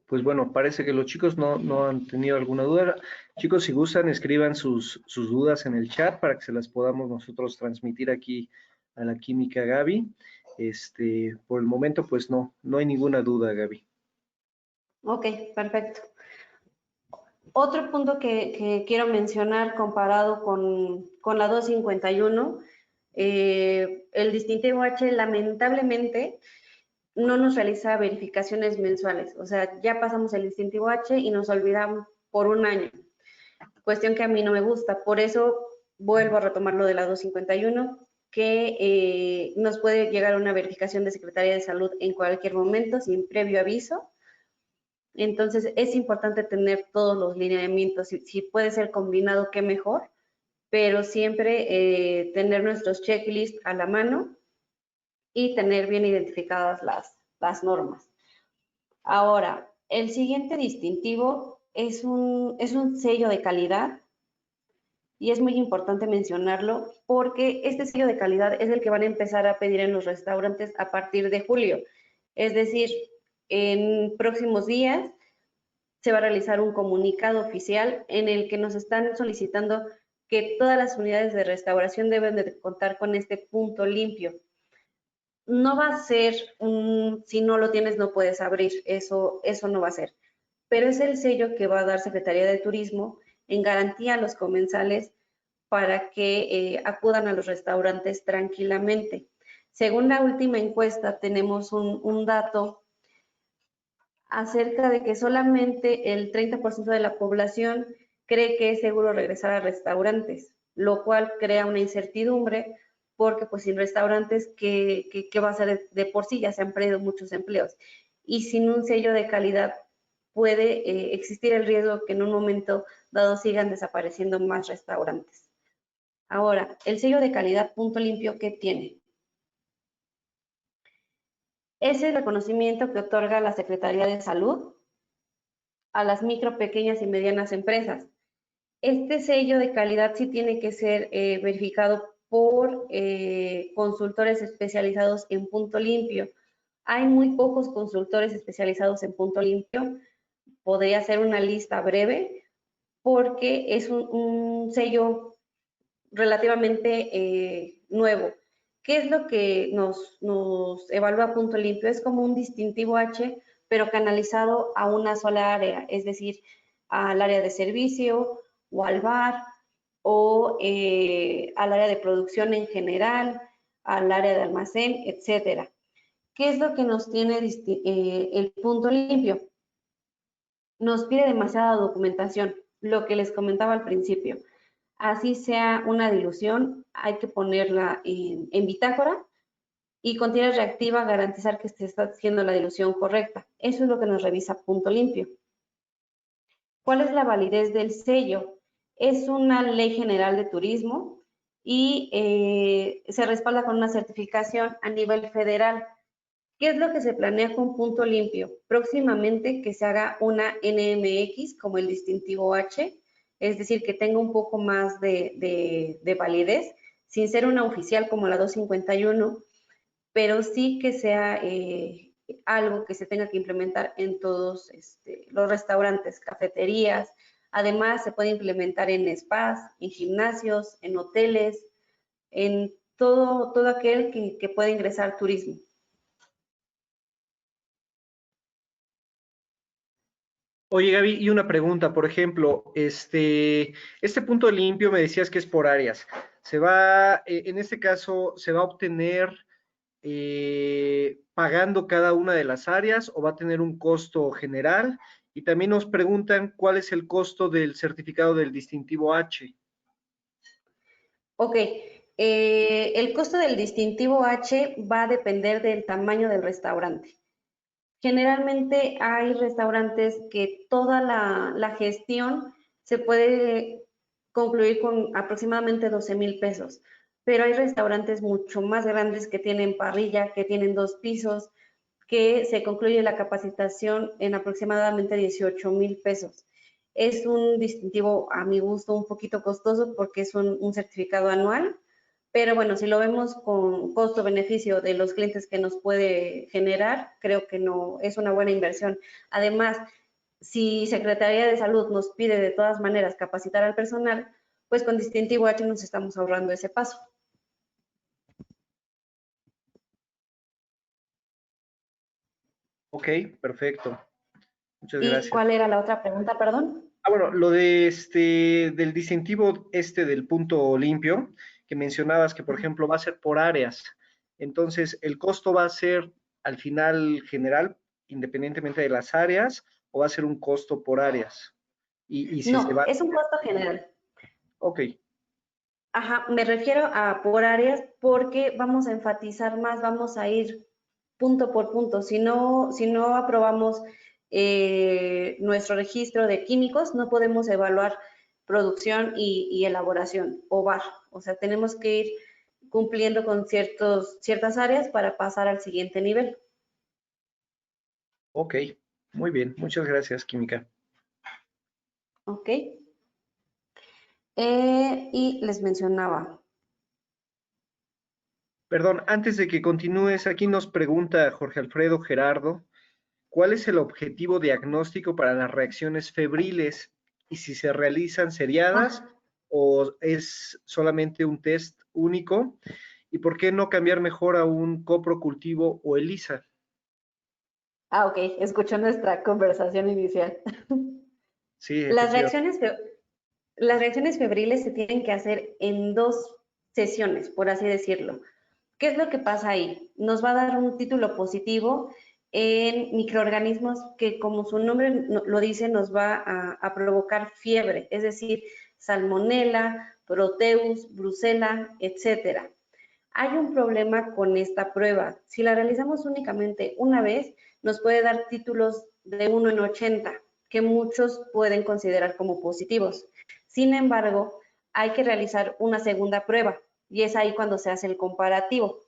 Pues bueno, parece que los chicos no han tenido alguna duda. Chicos, si gustan, escriban sus dudas en el chat para que se las podamos nosotros transmitir aquí a la química Gaby. Por el momento, pues no hay ninguna duda, Gaby. Ok, perfecto. Otro punto que quiero mencionar comparado con la 251, el distintivo H lamentablemente no nos realiza verificaciones mensuales. O sea, ya pasamos el distintivo H y nos olvidamos por un año. Cuestión que a mí no me gusta. Por eso vuelvo a retomar lo de la 251, que nos puede llegar una verificación de Secretaría de Salud en cualquier momento sin previo aviso. Entonces es importante tener todos los lineamientos. Si puede ser combinado, qué mejor, pero siempre tener nuestros checklists a la mano y tener bien identificadas las normas. Ahora, el siguiente distintivo es un sello de calidad y es muy importante mencionarlo porque este sello de calidad es el que van a empezar a pedir en los restaurantes a partir de julio. Es decir, en próximos días se va a realizar un comunicado oficial en el que nos están solicitando que todas las unidades de restauración deben de contar con este punto limpio. No va a ser si no lo tienes no puedes abrir, eso no va a ser, pero es el sello que va a dar Secretaría de Turismo en garantía a los comensales para que acudan a los restaurantes tranquilamente. Según la última encuesta, tenemos un dato acerca de que solamente el 30% de la población cree que es seguro regresar a restaurantes, lo cual crea una incertidumbre porque pues sin restaurantes, ¿qué va a ser de por sí? Ya se han perdido muchos empleos. Y sin un sello de calidad puede existir el riesgo que en un momento dado sigan desapareciendo más restaurantes. Ahora, el sello de calidad punto limpio, ¿qué tiene? Es el reconocimiento que otorga la Secretaría de Salud a las micro, pequeñas y medianas empresas. Este sello de calidad sí tiene que ser verificado por consultores especializados en punto limpio. Hay muy pocos consultores especializados en punto limpio. Podría ser una lista breve porque es un sello relativamente nuevo. ¿Qué es lo que nos evalúa punto limpio? Es como un distintivo H, pero canalizado a una sola área, es decir, al área de servicio o al bar o al área de producción en general, al área de almacén, etcétera. ¿Qué es lo que nos tiene el punto limpio? Nos pide demasiada documentación, lo que les comentaba al principio. Así sea una dilución, hay que ponerla en bitácora y con tira reactiva garantizar que se está haciendo la dilución correcta. Eso es lo que nos revisa punto limpio. ¿Cuál es la validez del sello? Es una ley general de turismo y se respalda con una certificación a nivel federal. ¿Qué es lo que se planea con punto limpio? Próximamente que se haga una NMX como el distintivo H, es decir, que tenga un poco más de validez, sin ser una oficial como la 251, pero sí que sea algo que se tenga que implementar en todos los restaurantes, cafeterías. Además, se puede implementar en spas, en gimnasios, en hoteles, en todo aquel que pueda ingresar turismo. Oye, Gaby, y una pregunta, por ejemplo, este punto limpio me decías que es por áreas. En este caso, ¿se va a obtener pagando cada una de las áreas o va a tener un costo general? Y también nos preguntan cuál es el costo del certificado del distintivo H. Ok, el costo del distintivo H va a depender del tamaño del restaurante. Generalmente hay restaurantes que toda la gestión se puede concluir con aproximadamente 12,000 pesos, pero hay restaurantes mucho más grandes que tienen parrilla, que tienen 2 pisos, que se concluye la capacitación en aproximadamente 18,000 pesos. Es un distintivo a mi gusto un poquito costoso porque es un certificado anual, pero bueno, si lo vemos con costo-beneficio de los clientes que nos puede generar, creo que no es una buena inversión. Además, si Secretaría de Salud nos pide de todas maneras capacitar al personal, pues con distintivo H nos estamos ahorrando ese paso. Ok, perfecto. Muchas ¿Y gracias. cuál era la otra pregunta, perdón? Bueno, lo de del distintivo del punto limpio, que mencionabas que, por ejemplo, va a ser por áreas. Entonces, ¿el costo va a ser al final general, independientemente de las áreas, o va a ser un costo por áreas? Y si se No, va... es un costo general. Ok, Ajá, me refiero a por áreas porque vamos a enfatizar más, vamos a ir punto por punto. Si no aprobamos nuestro registro de químicos, no podemos evaluar producción y elaboración o VAR. O sea, tenemos que ir cumpliendo con ciertas áreas para pasar al siguiente nivel. ok. Muy bien. Muchas gracias, Química. ¿Ok? Y les mencionaba. Perdón, antes de que continúes, aquí nos pregunta Jorge Alfredo Gerardo, ¿cuál es el objetivo diagnóstico para las reacciones febriles y si se realizan seriadas Ah, o es solamente un test único? ¿Y por qué no cambiar mejor a un coprocultivo o ELISA? ok, escuchó nuestra conversación inicial. Sí, Las efectivamente. reacciones, las reacciones febriles se tienen que hacer en 2 sesiones, por así decirlo. ¿Qué es lo que pasa ahí? Nos va a dar un título positivo en microorganismos que, como su nombre lo dice, nos va a provocar fiebre, es decir, salmonela, proteus, brucela, etcétera. Hay un problema con esta prueba. Si la realizamos únicamente una vez, nos puede dar títulos de 1 en 80, que muchos pueden considerar como positivos. Sin embargo, hay que realizar una segunda prueba y es ahí cuando se hace el comparativo.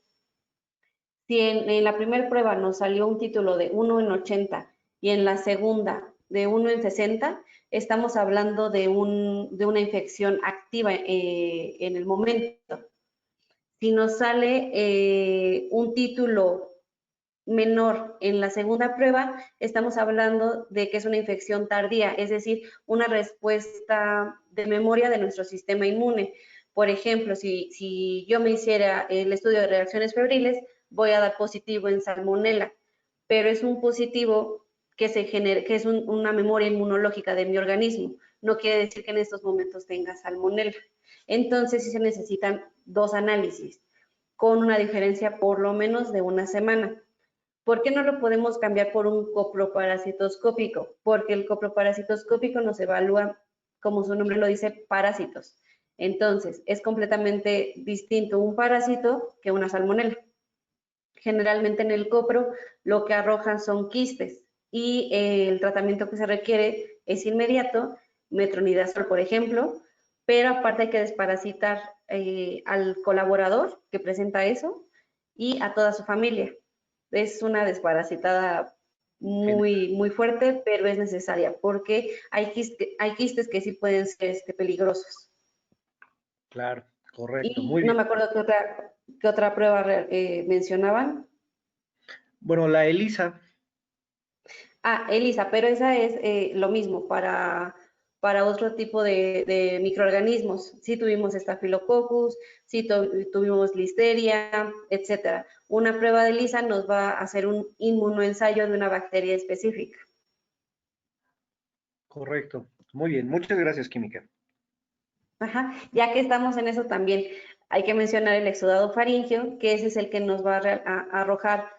Si en la primera prueba nos salió un título de 1 en 80 y en la segunda de 1 en 60, estamos hablando de una infección activa en el momento. Si nos sale un título menor en la segunda prueba, estamos hablando de que es una infección tardía, es decir, una respuesta de memoria de nuestro sistema inmune. Por ejemplo, si yo me hiciera el estudio de reacciones febriles, voy a dar positivo en salmonela, pero es un positivo que se genera, que es una memoria inmunológica de mi organismo. No quiere decir que en estos momentos tenga salmonela. Entonces, sí se necesitan 2 análisis, con una diferencia por lo menos de una semana. ¿Por qué no lo podemos cambiar por un coproparasitoscópico? Porque el coproparasitoscópico nos evalúa, como su nombre lo dice, parásitos. Entonces, es completamente distinto un parásito que una salmonela. Generalmente en el copro lo que arrojan son quistes y el tratamiento que se requiere es inmediato, metronidazol, por ejemplo, pero aparte hay que desparasitar al colaborador que presenta eso y a toda su familia. Es una desparasitada Genial. muy fuerte, pero es necesaria porque hay quistes que sí pueden ser peligrosos. Claro, correcto, Y muy no bien. me acuerdo qué otra prueba mencionaban. Bueno, la ELISA, Ah, ELISA, pero esa es lo mismo para otro tipo de microorganismos. Sí tuvimos Staphylococcus, sí tuvimos Listeria, etcétera. Una prueba de ELISA nos va a hacer un inmunoensayo de una bacteria específica. correcto. Muy bien, muchas gracias, Química. Ajá. Ya que estamos en eso también, hay que mencionar el exudado faríngeo, que ese es el que nos va a arrojar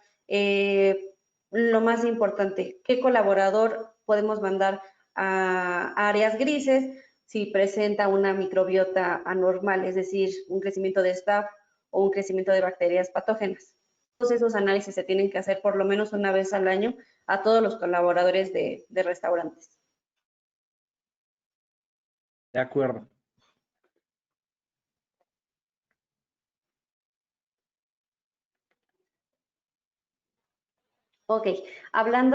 lo más importante, qué colaborador podemos mandar a áreas grises si presenta una microbiota anormal, es decir, un crecimiento de staph o un crecimiento de bacterias patógenas. Todos esos análisis se tienen que hacer por lo menos una vez al año a todos los colaboradores de restaurantes. De acuerdo. Ok,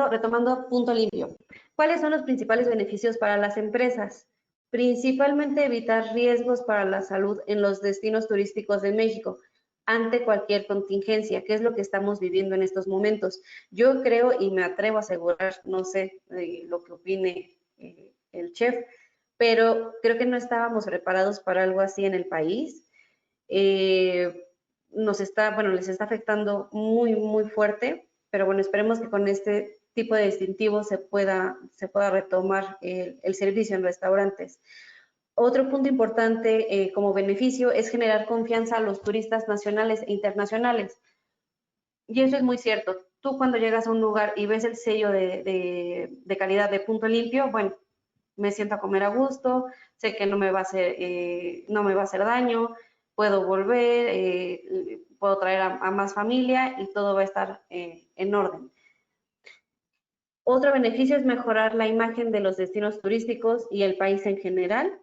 retomando punto limpio. ¿Cuáles son los principales beneficios para las empresas? Principalmente evitar riesgos para la salud en los destinos turísticos de México ante cualquier contingencia, que es lo que estamos viviendo en estos momentos. Yo creo y me atrevo a asegurar, no sé lo que opine el chef, pero creo que no estábamos preparados para algo así en el país. Eh, les está afectando muy fuerte, pero bueno, esperemos que con este tipo de distintivo se pueda retomar el servicio en restaurantes. Otro punto importante como beneficio es generar confianza a los turistas nacionales e internacionales. Y eso es muy cierto. Tú cuando llegas a un lugar y ves el sello de calidad de Punto Limpio, bueno, me siento a comer a gusto, sé que no me va a hacer daño, puedo volver, puedo traer a más familia y todo va a estar en orden. Otro beneficio es mejorar la imagen de los destinos turísticos y el país en general,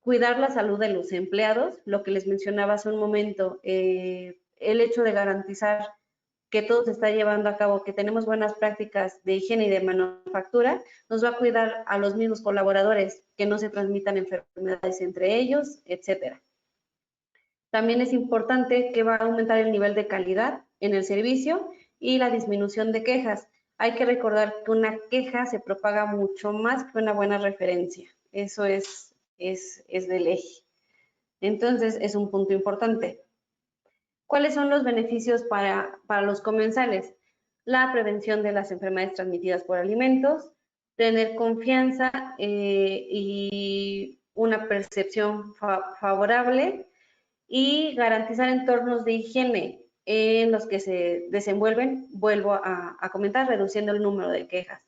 cuidar la salud de los empleados, lo que les mencionaba hace un momento, el hecho de garantizar que todo se está llevando a cabo, que tenemos buenas prácticas de higiene y de manufactura, nos va a cuidar a los mismos colaboradores, que no se transmitan enfermedades entre ellos, etcétera. También es importante que va a aumentar el nivel de calidad en el servicio y la disminución de quejas. Hay que recordar que una queja se propaga mucho más que una buena referencia. Eso es de ley. Entonces, es un punto importante. ¿Cuáles son los beneficios para los comensales? La prevención de las enfermedades transmitidas por alimentos, tener confianza y una percepción favorable y garantizar entornos de higiene en los que se desenvuelven, vuelvo a comentar, reduciendo el número de quejas.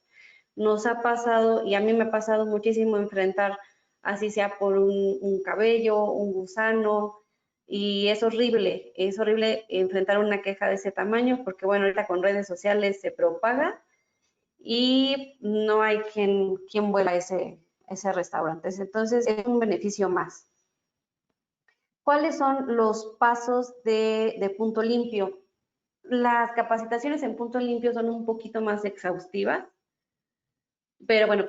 Nos ha pasado, y a mí me ha pasado muchísimo enfrentar, así sea por un cabello, un gusano, y es horrible enfrentar una queja de ese tamaño, porque bueno, ahorita con redes sociales se propaga y no hay quien vuela a ese restaurante. Entonces, es un beneficio más. ¿Cuáles son los pasos de Punto Limpio? Las capacitaciones en Punto Limpio son un poquito más exhaustivas, pero bueno,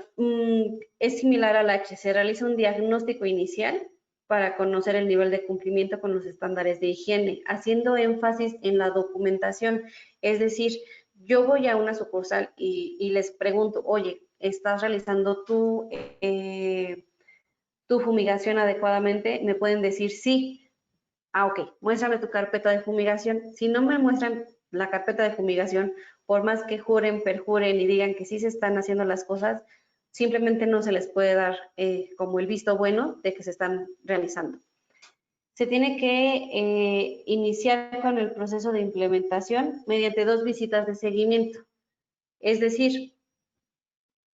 es similar al H. Se realiza un diagnóstico inicial para conocer el nivel de cumplimiento con los estándares de higiene, haciendo énfasis en la documentación. Es decir, yo voy a una sucursal y les pregunto, oye, ¿estás realizando tu fumigación adecuadamente? Me pueden decir sí. Ah, ok, muéstrame tu carpeta de fumigación. Si no me muestran la carpeta de fumigación, por más que juren, perjuren y digan que sí se están haciendo las cosas, simplemente no se les puede dar como el visto bueno de que se están realizando. Se tiene que iniciar con el proceso de implementación mediante 2 visitas de seguimiento. Es decir,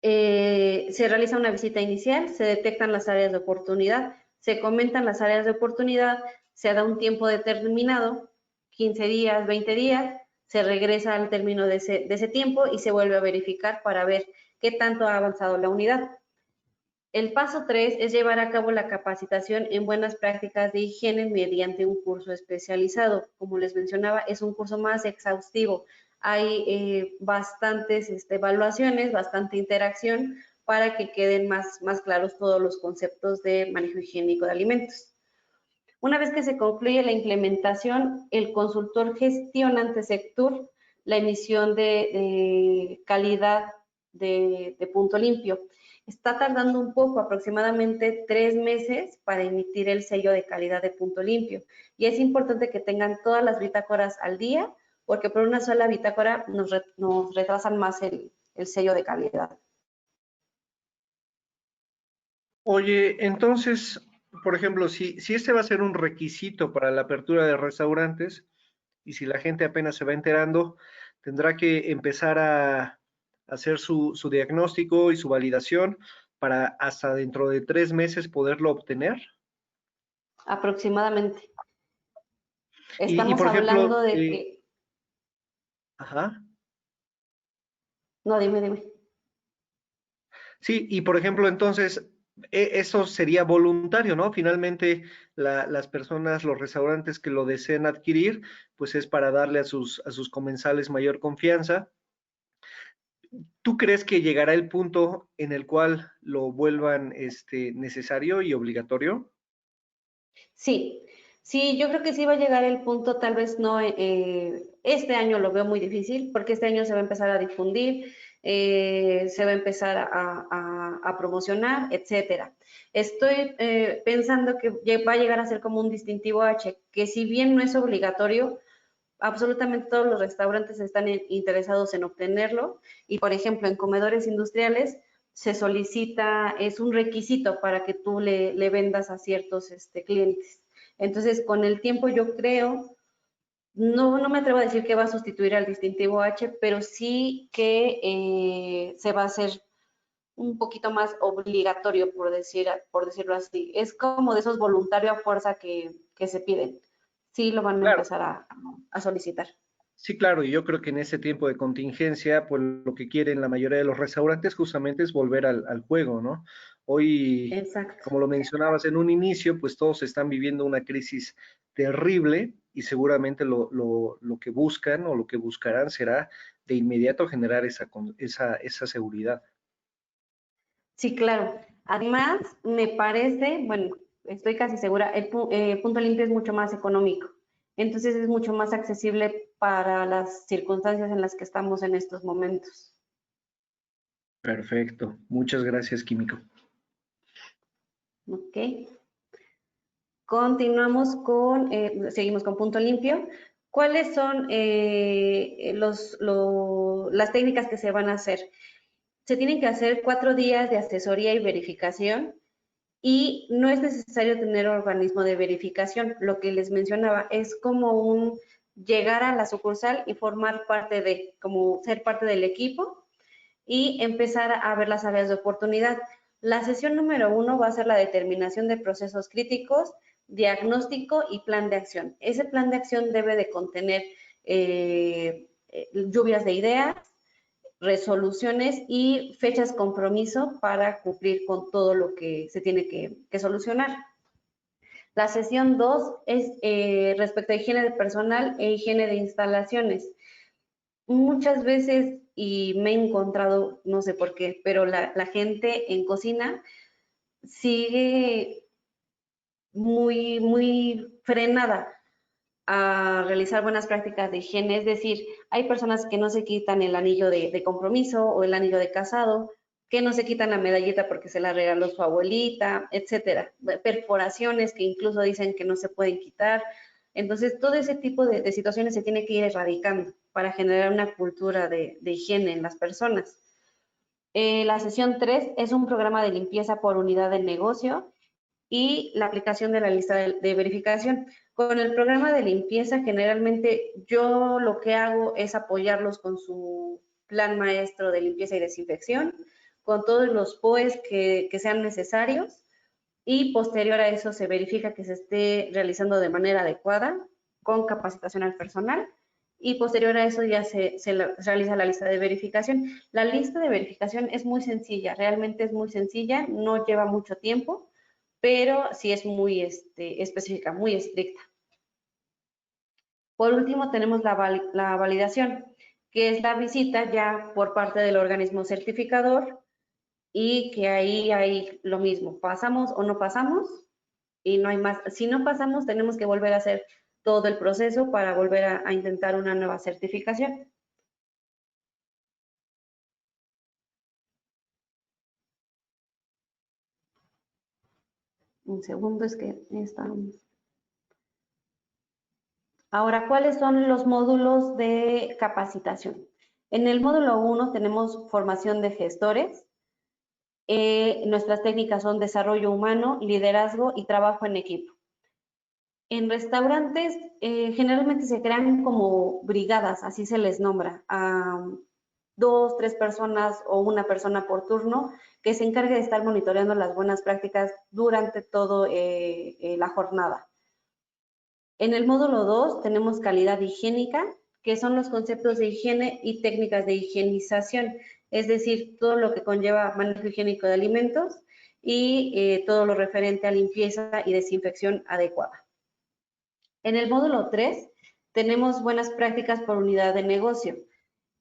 se realiza una visita inicial, se detectan las áreas de oportunidad, se comentan las áreas de oportunidad, se da un tiempo determinado, 15 días, 20 días, se regresa al término de ese tiempo y se vuelve a verificar para ver qué tanto ha avanzado la unidad. El paso 3 es llevar a cabo la capacitación en buenas prácticas de higiene mediante un curso especializado. Como les mencionaba, es un curso más exhaustivo. Hay bastantes evaluaciones, bastante interacción para que queden más claros todos los conceptos de manejo higiénico de alimentos. Una vez que se concluye la implementación, el consultor gestiona ante Sectur la emisión de calidad de Punto Limpio. Está tardando un poco, aproximadamente 3 meses, para emitir el sello de calidad de Punto Limpio. Y es importante que tengan todas las bitácoras al día, porque por una sola bitácora nos retrasan más el sello de calidad. Oye, entonces, por ejemplo, si este va a ser un requisito para la apertura de restaurantes y si la gente apenas se va enterando, tendrá que empezar a hacer su diagnóstico y su validación para hasta dentro de 3 meses poderlo obtener. Aproximadamente. Y Estamos por ejemplo, hablando de que... ajá. No, dime. Sí, y por ejemplo, entonces, eso sería voluntario, ¿no? Finalmente, las personas, los restaurantes que lo deseen adquirir, pues es para darle a sus comensales mayor confianza. ¿Tú crees que llegará el punto en el cual lo vuelvan necesario y obligatorio? Sí, yo creo que sí va a llegar el punto, tal vez no, este año lo veo muy difícil, porque este año se va a empezar a difundir, se va a empezar a promocionar, etcétera. Estoy pensando que va a llegar a ser como un distintivo H, que si bien no es obligatorio, absolutamente todos los restaurantes están interesados en obtenerlo y, por ejemplo, en comedores industriales se solicita, es un requisito para que tú le vendas a ciertos clientes. Entonces, con el tiempo yo creo, no me atrevo a decir que va a sustituir al distintivo H, pero sí que se va a hacer un poquito más obligatorio, por decirlo así. Es como de esos voluntarios a fuerza que se piden. Sí lo van a Claro, empezar a solicitar. sí, claro, y yo creo que en ese tiempo de contingencia, pues lo que quieren la mayoría de los restaurantes justamente es volver al juego, ¿no? Hoy, Exacto. como lo mencionabas en un inicio, pues todos están viviendo una crisis terrible y seguramente lo que buscan o lo que buscarán será de inmediato generar esa seguridad. Sí, claro. Además, me parece, bueno, estoy casi segura, Punto Limpio es mucho más económico. Entonces es mucho más accesible para las circunstancias en las que estamos en estos momentos. Perfecto, muchas gracias, Químico. ¿Ok? Continuamos seguimos con Punto Limpio. ¿Cuáles son las técnicas que se van a hacer? Se tienen que hacer 4 días de asesoría y verificación y no es necesario tener organismo de verificación. Lo que les mencionaba es como un llegar a la sucursal y formar parte como ser parte del equipo y empezar a ver las áreas de oportunidad. La sesión número 1 va a ser la determinación de procesos críticos, diagnóstico y plan de acción. Ese plan de acción debe de contener lluvias de ideas, resoluciones y fechas compromiso para cumplir con todo lo que se tiene que solucionar. La sesión 2 es respecto a higiene de personal e higiene de instalaciones. Muchas veces, y me he encontrado, no sé por qué, pero la gente en cocina sigue muy frenada a realizar buenas prácticas de higiene, es decir, hay personas que no se quitan el anillo de compromiso o el anillo de casado, que no se quitan la medallita porque se la regaló su abuelita, etcétera, perforaciones que incluso dicen que no se pueden quitar. Entonces, todo ese tipo de situaciones se tiene que ir erradicando para generar una cultura de higiene en las personas. La sesión 3 es un programa de limpieza por unidad de negocio y la aplicación de la lista de verificación. Con el programa de limpieza, generalmente yo lo que hago es apoyarlos con su plan maestro de limpieza y desinfección, con todos los POEs que sean necesarios y posterior a eso se verifica que se esté realizando de manera adecuada con capacitación al personal y posterior a eso ya se realiza la lista de verificación. La lista de verificación es muy sencilla, realmente es muy sencilla, no lleva mucho tiempo, pero sí es muy específica, muy estricta. Por último, tenemos la validación, que es la visita ya por parte del organismo certificador y que ahí hay lo mismo, pasamos o no pasamos y no hay más. Si no pasamos, tenemos que volver a hacer todo el proceso para volver a intentar una nueva certificación. Un segundo, es que está. Ahora, ¿cuáles son los módulos de capacitación? En el módulo 1 tenemos formación de gestores. Nuestras técnicas son desarrollo humano, liderazgo y trabajo en equipo. En restaurantes generalmente se crean como brigadas, así se les nombra, a 2, 3 personas o una persona por turno que se encargue de estar monitoreando las buenas prácticas durante toda la jornada. En el módulo 2 tenemos calidad higiénica, que son los conceptos de higiene y técnicas de higienización, es decir, todo lo que conlleva manejo higiénico de alimentos y todo lo referente a limpieza y desinfección adecuada. En el módulo 3 tenemos buenas prácticas por unidad de negocio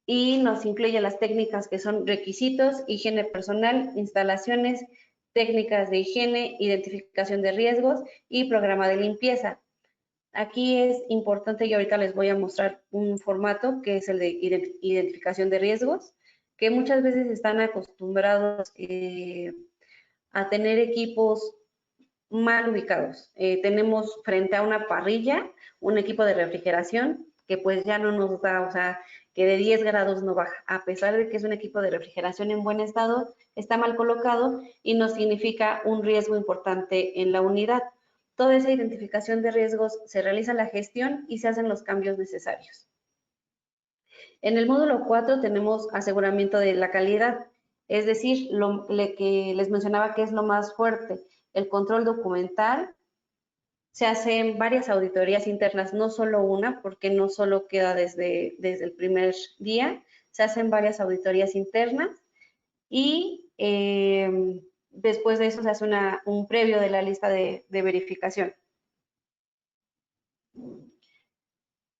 y nos incluye las técnicas que son requisitos, higiene personal, instalaciones, técnicas de higiene, identificación de riesgos y programa de limpieza. Aquí es importante y ahorita les voy a mostrar un formato que es el de identificación de riesgos, que muchas veces están acostumbrados a tener equipos mal ubicados. Tenemos frente a una parrilla un equipo de refrigeración que pues ya no nos da, o sea, que de 10 grados no baja, a pesar de que es un equipo de refrigeración en buen estado, está mal colocado y nos significa un riesgo importante en la unidad. Toda esa identificación de riesgos se realiza la gestión y se hacen los cambios necesarios. En el módulo 4 tenemos aseguramiento de la calidad, es decir, lo que les mencionaba que es lo más fuerte, el control documental. Se hacen varias auditorías internas, no solo una, porque no solo queda desde el primer día, se hacen varias auditorías internas y después de eso se hace un previo de la lista de verificación.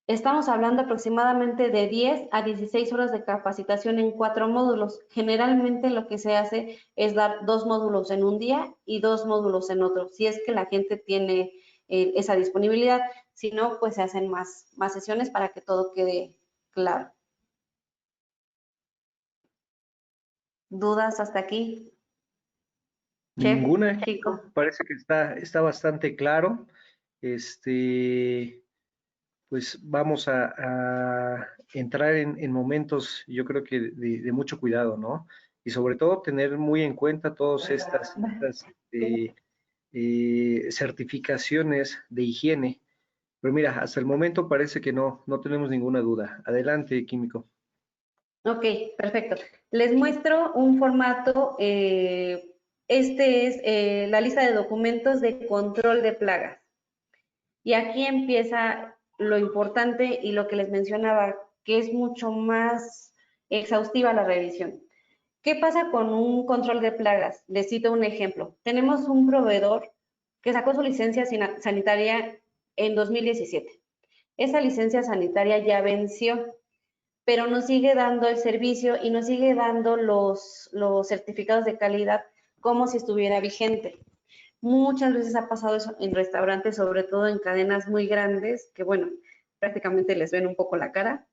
Estamos hablando aproximadamente de 10 a 16 horas de capacitación en 4 módulos. Generalmente lo que se hace es dar 2 módulos en un día y 2 módulos en otro, si es que la gente tiene esa disponibilidad. Si no, pues se hacen más sesiones para que todo quede claro. ¿Dudas hasta aquí? Chef, Ninguna, chico. parece que está bastante claro. Pues vamos a entrar en momentos, yo creo que de mucho cuidado, ¿no? Y sobre todo tener muy en cuenta todas estas certificaciones de higiene. Pero mira, hasta el momento parece que no tenemos ninguna duda. Adelante, químico. Ok, perfecto. Les muestro un formato. Este es la lista de documentos de control de plagas. Y aquí empieza lo importante y lo que les mencionaba, que es mucho más exhaustiva la revisión. ¿Qué pasa con un control de plagas? Les cito un ejemplo. Tenemos un proveedor que sacó su licencia sanitaria en 2017. Esa licencia sanitaria ya venció, pero nos sigue dando el servicio y nos sigue dando los certificados de calidad como si estuviera vigente. Muchas veces ha pasado eso en restaurantes, sobre todo en cadenas muy grandes, que bueno, prácticamente les ven un poco la cara.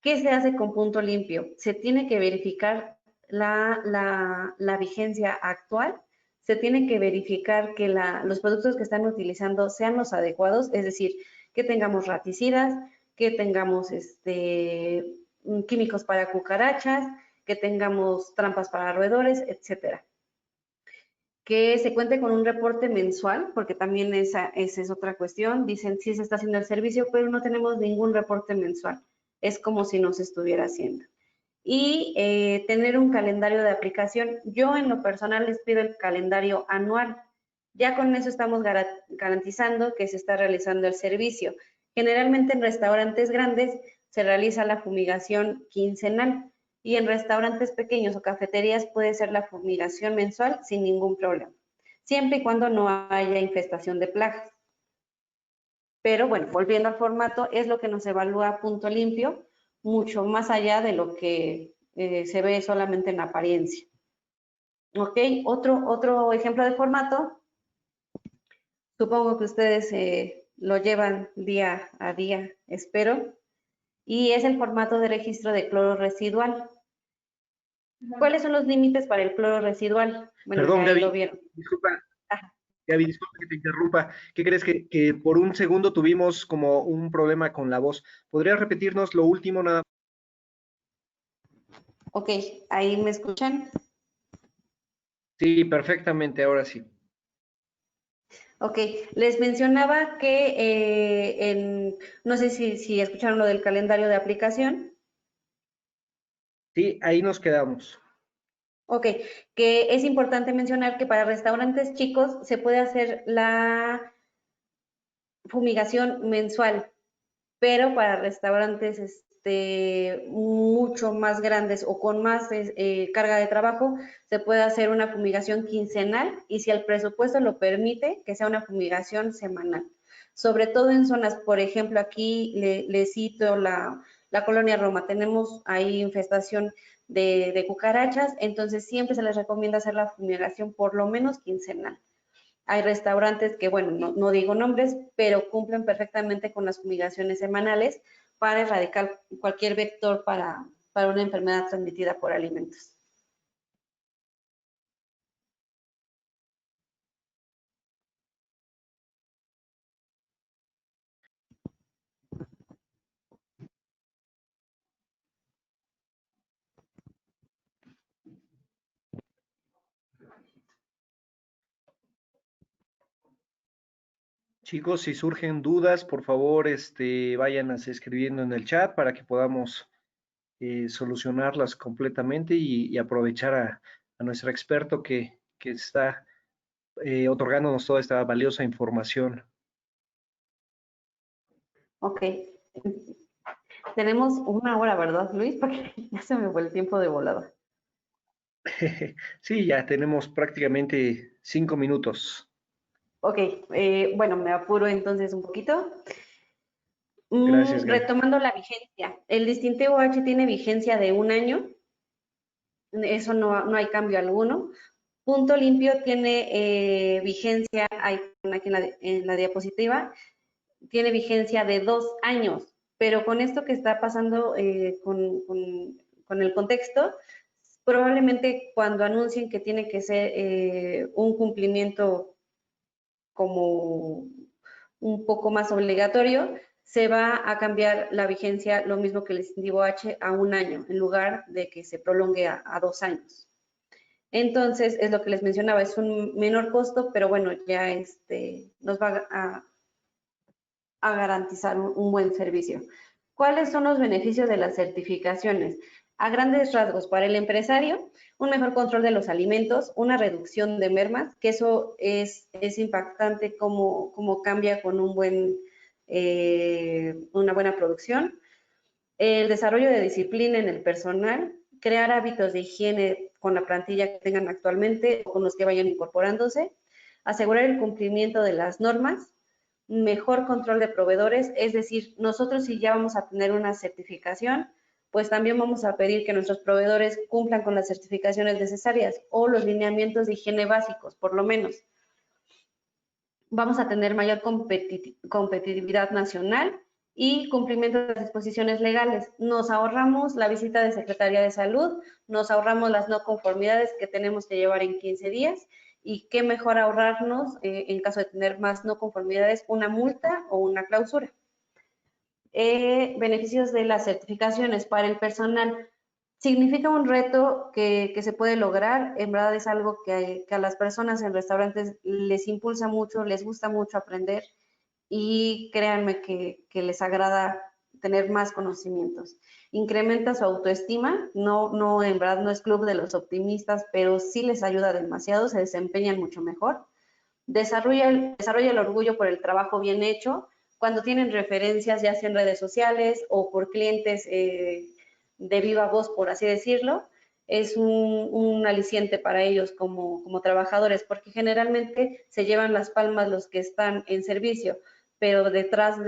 ¿Qué se hace con punto limpio? Se tiene que verificar la vigencia actual, se tiene que verificar que los productos que están utilizando sean los adecuados, es decir, que tengamos raticidas, que tengamos químicos para cucarachas, que tengamos trampas para roedores, etcétera. Que se cuente con un reporte mensual, porque también esa es otra cuestión. Dicen, sí se está haciendo el servicio, pero no tenemos ningún reporte mensual. Es como si no se estuviera haciendo. Y tener un calendario de aplicación. Yo en lo personal les pido el calendario anual. Ya con eso estamos garantizando que se está realizando el servicio. Generalmente en restaurantes grandes se realiza la fumigación quincenal y en restaurantes pequeños o cafeterías puede ser la fumigación mensual sin ningún problema, siempre y cuando no haya infestación de plagas. Pero bueno, volviendo al formato, es lo que nos evalúa a punto limpio, mucho más allá de lo que se ve solamente en apariencia. Ok, otro ejemplo de formato, supongo que ustedes lo llevan día a día, espero, y es el formato de registro de cloro residual. ¿Cuáles son los límites para el cloro residual? Bueno, Perdón, ya ahí lo Gaby, vieron. disculpa, Ajá. Gaby, disculpa que te interrumpa. ¿Qué crees que por un segundo tuvimos como un problema con la voz? ¿Podrías repetirnos lo último nada? Ok, ahí me escuchan. Sí, perfectamente, ahora sí. Ok, les mencionaba que no sé si escucharon lo del calendario de aplicación. Sí, ahí nos quedamos. Ok, que es importante mencionar que para restaurantes chicos se puede hacer la fumigación mensual, pero para restaurantes mucho más grandes o con más carga de trabajo, se puede hacer una fumigación quincenal y si el presupuesto lo permite, que sea una fumigación semanal. Sobre todo en zonas, por ejemplo, aquí le cito la colonia Roma, tenemos ahí infestación de cucarachas, entonces siempre se les recomienda hacer la fumigación por lo menos quincenal. Hay restaurantes que, bueno, no digo nombres, pero cumplen perfectamente con las fumigaciones semanales para erradicar cualquier vector para una enfermedad transmitida por alimentos. Chicos, si surgen dudas, por favor, váyanlas escribiendo en el chat para que podamos solucionarlas completamente y aprovechar a nuestro experto que está otorgándonos toda esta valiosa información. Ok. Tenemos 1 hora, ¿verdad, Luis? Porque ya se me fue el tiempo de volada. Sí, ya tenemos prácticamente 5 minutos. Ok, bueno, me apuro entonces un poquito. Gracias, Gaby. Retomando la vigencia, el distintivo H tiene vigencia de 1 año, eso no hay cambio alguno. Punto limpio tiene vigencia, aquí en la diapositiva, tiene vigencia de 2 años, pero con esto que está pasando con el contexto, probablemente cuando anuncien que tiene que ser un cumplimiento como un poco más obligatorio, se va a cambiar la vigencia, lo mismo que el distintivo H, a 1 año, en lugar de que se prolongue a 2 años. Entonces, es lo que les mencionaba, es un menor costo, pero bueno, ya nos va a garantizar un buen servicio. ¿Cuáles son los beneficios de las certificaciones? A grandes rasgos, para el empresario, un mejor control de los alimentos, una reducción de mermas, que eso es impactante cómo cambia con una buena producción. El desarrollo de disciplina en el personal, crear hábitos de higiene con la plantilla que tengan actualmente o con los que vayan incorporándose, asegurar el cumplimiento de las normas, mejor control de proveedores, es decir, nosotros si ya vamos a tener una certificación, pues también vamos a pedir que nuestros proveedores cumplan con las certificaciones necesarias o los lineamientos de higiene básicos, por lo menos. Vamos a tener mayor competitividad nacional y cumplimiento de las disposiciones legales. Nos ahorramos la visita de Secretaría de Salud, nos ahorramos las no conformidades que tenemos que llevar en 15 días y qué mejor ahorrarnos, en caso de tener más no conformidades, una multa o una clausura. Beneficios de las certificaciones para el personal. Significa un reto que se puede lograr, en verdad es algo que a las personas en restaurantes les impulsa mucho, les gusta mucho aprender y créanme que les agrada tener más conocimientos. Incrementa su autoestima, en verdad no es club de los optimistas, pero sí les ayuda demasiado, se desempeñan mucho mejor. Desarrolla el orgullo por el trabajo bien hecho, cuando tienen referencias ya sea en redes sociales o por clientes de viva voz, por así decirlo, es un aliciente para ellos como trabajadores, porque generalmente se llevan las palmas los que están en servicio, pero detrás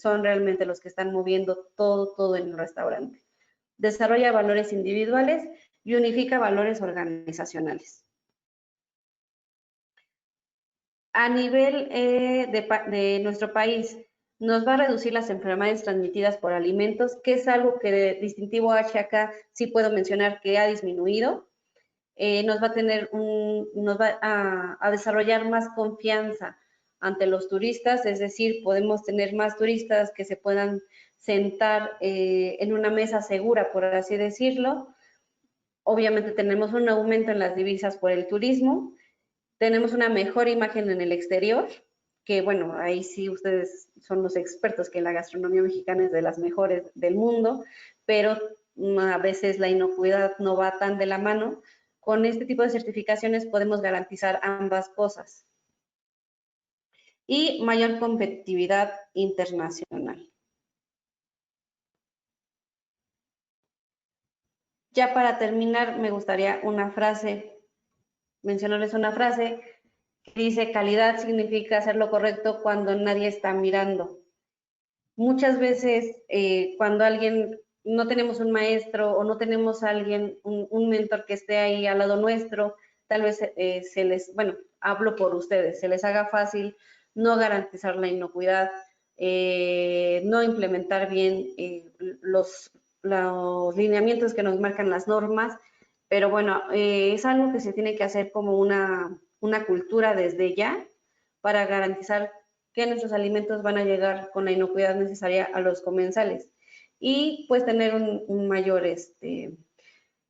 son realmente los que están moviendo todo en el restaurante. Desarrolla valores individuales y unifica valores organizacionales. A nivel de nuestro país, nos va a reducir las enfermedades transmitidas por alimentos, que es algo que de distintivo H acá sí puedo mencionar que ha disminuido. Nos va a desarrollar más confianza ante los turistas, es decir, podemos tener más turistas que se puedan sentar en una mesa segura, por así decirlo. Obviamente tenemos un aumento en las divisas por el turismo, tenemos una mejor imagen en el exterior, que bueno, ahí sí ustedes son los expertos, que la gastronomía mexicana es de las mejores del mundo, pero a veces la inocuidad no va tan de la mano. Con este tipo de certificaciones podemos garantizar ambas cosas. Y mayor competitividad internacional. Ya para terminar, me gustaría mencionarles una frase que dice: calidad significa hacer lo correcto cuando nadie está mirando. Muchas veces cuando no tenemos un maestro o no tenemos a alguien, un mentor que esté ahí al lado nuestro, tal vez hablo por ustedes, se les haga fácil no garantizar la inocuidad, no implementar bien los lineamientos que nos marcan las normas, pero bueno, es algo que se tiene que hacer como una cultura desde ya para garantizar que nuestros alimentos van a llegar con la inocuidad necesaria a los comensales y pues tener un mayor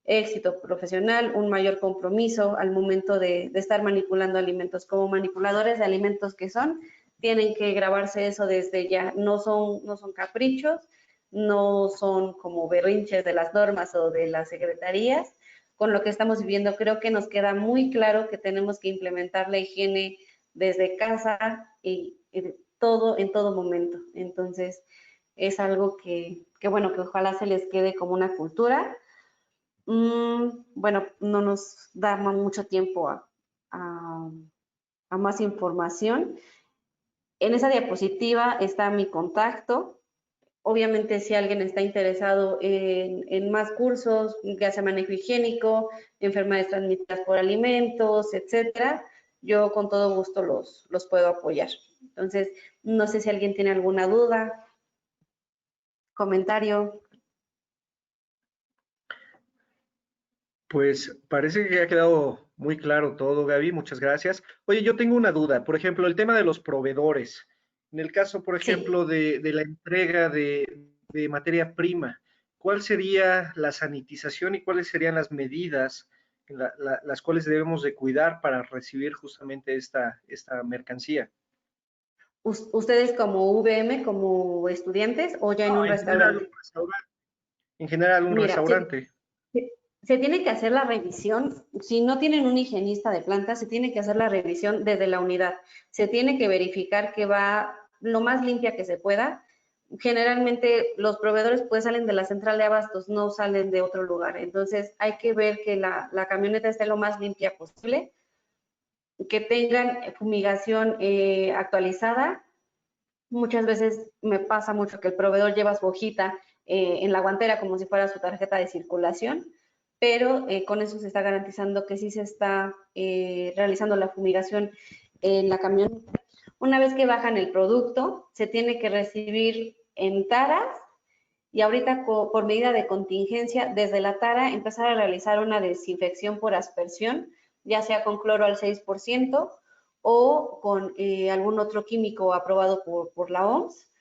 éxito profesional, un mayor compromiso al momento de estar manipulando alimentos. Como manipuladores de alimentos que son, tienen que grabarse eso desde ya. No son caprichos, no son como berrinches de las normas o de las secretarías. Con lo que estamos viviendo, creo que nos queda muy claro que tenemos que implementar la higiene desde casa y en todo momento. Entonces, es algo bueno, que ojalá se les quede como una cultura. Bueno, no nos da mucho tiempo a más información. En esa diapositiva está mi contacto. Obviamente, si alguien está interesado en más cursos, ya sea manejo higiénico, enfermedades transmitidas por alimentos, etcétera, yo con todo gusto los puedo apoyar. Entonces, no sé si alguien tiene alguna duda, comentario. Pues parece que ha quedado muy claro todo, Gaby. Muchas gracias. Oye, yo tengo una duda. Por ejemplo, el tema de los proveedores. En el caso, por Sí. ejemplo, de la entrega de materia prima, ¿cuál sería la sanitización y cuáles serían las medidas las cuales debemos de cuidar para recibir justamente esta mercancía? ¿Ustedes como VM, como estudiantes o ya No, en un en general restaurante? un restaurante. En general un Mira, restaurante. se tiene que hacer la revisión. Si no tienen un higienista de planta, se tiene que hacer la revisión desde la unidad. Se tiene que verificar que va lo más limpia que se pueda. Generalmente los proveedores pues salen de la central de abastos, no salen de otro lugar. Entonces hay que ver que la camioneta esté lo más limpia posible, que tengan fumigación actualizada. Muchas veces me pasa mucho que el proveedor lleva su hojita en la guantera como si fuera su tarjeta de circulación, pero con eso se está garantizando que sí se está realizando la fumigación en la camioneta. Una vez que bajan el producto, se tiene que recibir en taras y ahorita por medida de contingencia, desde la tara empezar a realizar una desinfección por aspersión, ya sea con cloro al 6% o con algún otro químico aprobado por la OMS.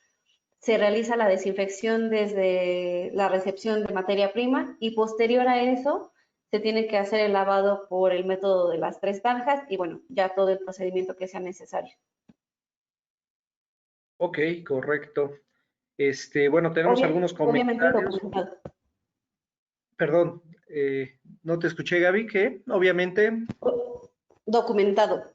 Se realiza la desinfección desde la recepción de materia prima y posterior a eso se tiene que hacer el lavado por el método de las 3 tanjas y bueno, ya todo el procedimiento que sea necesario. Ok, correcto. Bueno, tenemos algunos Obviamente comentarios. documentado. Perdón, no te escuché, Gaby, que obviamente Documentado.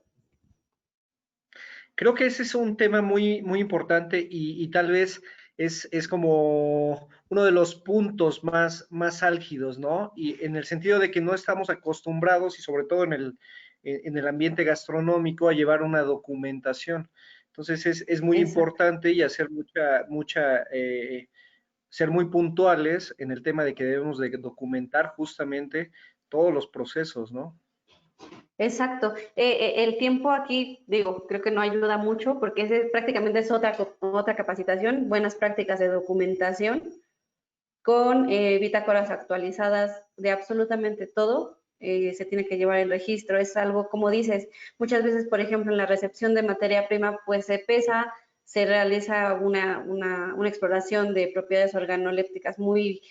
creo que ese es un tema muy, muy importante y tal vez es como uno de los puntos más álgidos, ¿no? Y en el sentido de que no estamos acostumbrados y sobre todo en el ambiente gastronómico a llevar una documentación. Entonces es muy Exacto. importante y hacer ser muy puntuales en el tema de que debemos de documentar justamente todos los procesos, ¿no? Exacto. El tiempo aquí, digo, creo que no ayuda mucho porque prácticamente es otra capacitación, buenas prácticas de documentación con bitácoras actualizadas de absolutamente todo. Se tiene que llevar el registro, es algo, como dices, muchas veces, por ejemplo, en la recepción de materia prima, pues se pesa, se realiza una exploración de propiedades organolépticas muy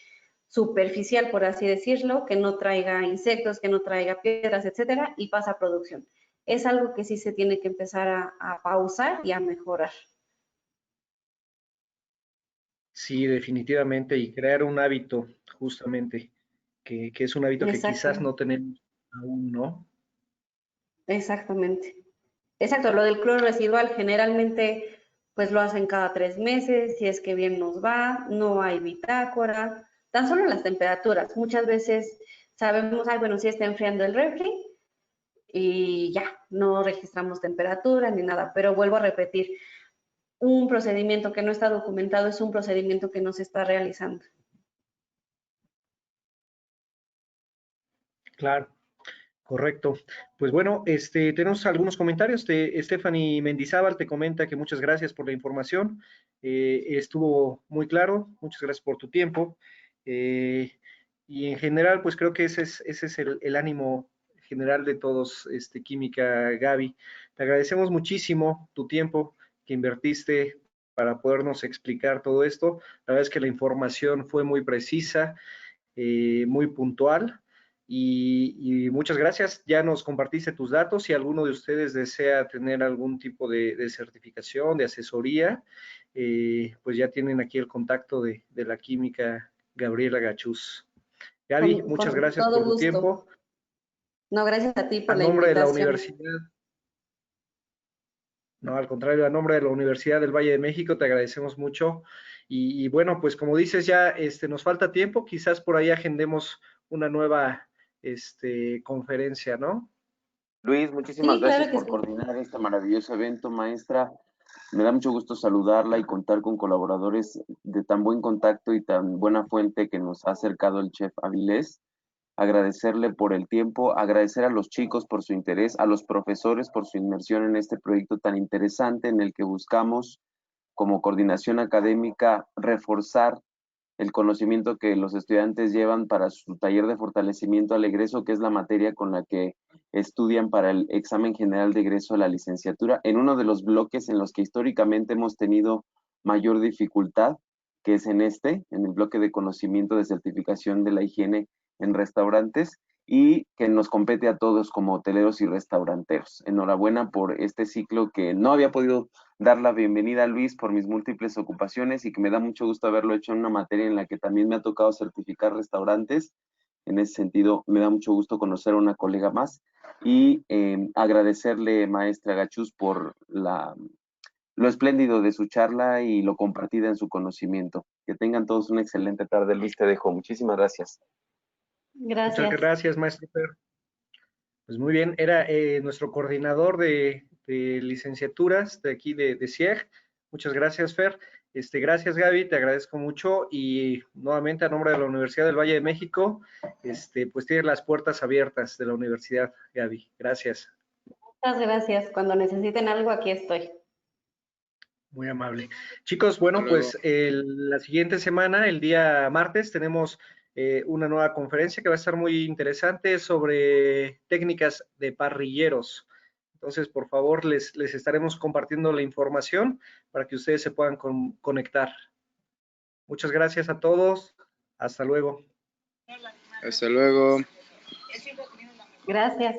superficial, por así decirlo, que no traiga insectos, que no traiga piedras, etcétera, y pasa a producción. Es algo que sí se tiene que empezar a pausar y a mejorar. Sí, definitivamente, y crear un hábito, justamente, que es un hábito que quizás Exactamente, no tenemos aún, ¿no? exactamente. Exacto, lo del cloro residual generalmente pues lo hacen cada 3 meses, si es que bien nos va, no hay bitácora, tan solo las temperaturas. Muchas veces sabemos, ay, bueno, si está enfriando el refri y ya, no registramos temperatura ni nada, pero vuelvo a repetir, un procedimiento que no está documentado es un procedimiento que no se está realizando. Claro, correcto. Pues bueno, tenemos algunos comentarios. Stephanie Mendizábal te comenta que muchas gracias por la información. Estuvo muy claro. Muchas gracias por tu tiempo. Eh, y en general, pues creo que ese es el ánimo general de todos, Química Gaby. Te agradecemos muchísimo tu tiempo que invertiste para podernos explicar todo esto. La verdad es que la información fue muy precisa, muy puntual Y muchas gracias, ya nos compartiste tus datos. Si alguno de ustedes desea tener algún tipo de certificación, de asesoría, pues ya tienen aquí el contacto de la química Gabriela Gachús. Gaby, muchas Con gracias todo por tu gusto. tiempo. No, gracias a ti A por la nombre de la invitación. universidad, no, al contrario, a nombre de la Universidad del Valle de México, te agradecemos mucho. Y bueno, pues como dices, ya nos falta tiempo, quizás por ahí agendemos una nueva conferencia, ¿no? Luis, muchísimas Sí, gracias claro que por sí. coordinar este maravilloso evento, maestra. Me da mucho gusto saludarla y contar con colaboradores de tan buen contacto y tan buena fuente que nos ha acercado el chef Avilés. Agradecerle por el tiempo, agradecer a los chicos por su interés, a los profesores por su inmersión en este proyecto tan interesante en el que buscamos, como coordinación académica, reforzar el conocimiento que los estudiantes llevan para su taller de fortalecimiento al egreso, que es la materia con la que estudian para el examen general de egreso a la licenciatura, en uno de los bloques en los que históricamente hemos tenido mayor dificultad, que es en el bloque de conocimiento de certificación de la higiene en restaurantes, y que nos compete a todos como hoteleros y restauranteros. Enhorabuena por este ciclo que no había podido dar la bienvenida a Luis por mis múltiples ocupaciones y que me da mucho gusto haberlo hecho en una materia en la que también me ha tocado certificar restaurantes. En ese sentido, me da mucho gusto conocer a una colega más y agradecerle, maestra Gachús, por lo espléndido de su charla y lo compartida en su conocimiento. Que tengan todos una excelente tarde. Luis, te dejo. Muchísimas gracias. Muchas Gracias. gracias, maestro Fer. Pues muy bien, era nuestro coordinador de licenciaturas de aquí de CIEG. Muchas gracias, Fer. Gracias, Gaby, te agradezco mucho y nuevamente a nombre de la Universidad del Valle de México, pues tienes las puertas abiertas de la universidad, Gaby. Gracias. Muchas gracias. Cuando necesiten algo, aquí estoy. Muy amable. Chicos, bueno, pues la siguiente semana, el día martes, tenemos una nueva conferencia que va a estar muy interesante sobre técnicas de parrilleros. Entonces, por favor, les estaremos compartiendo la información para que ustedes se puedan conectar. Muchas gracias a todos. Hasta luego. Hasta luego. Gracias.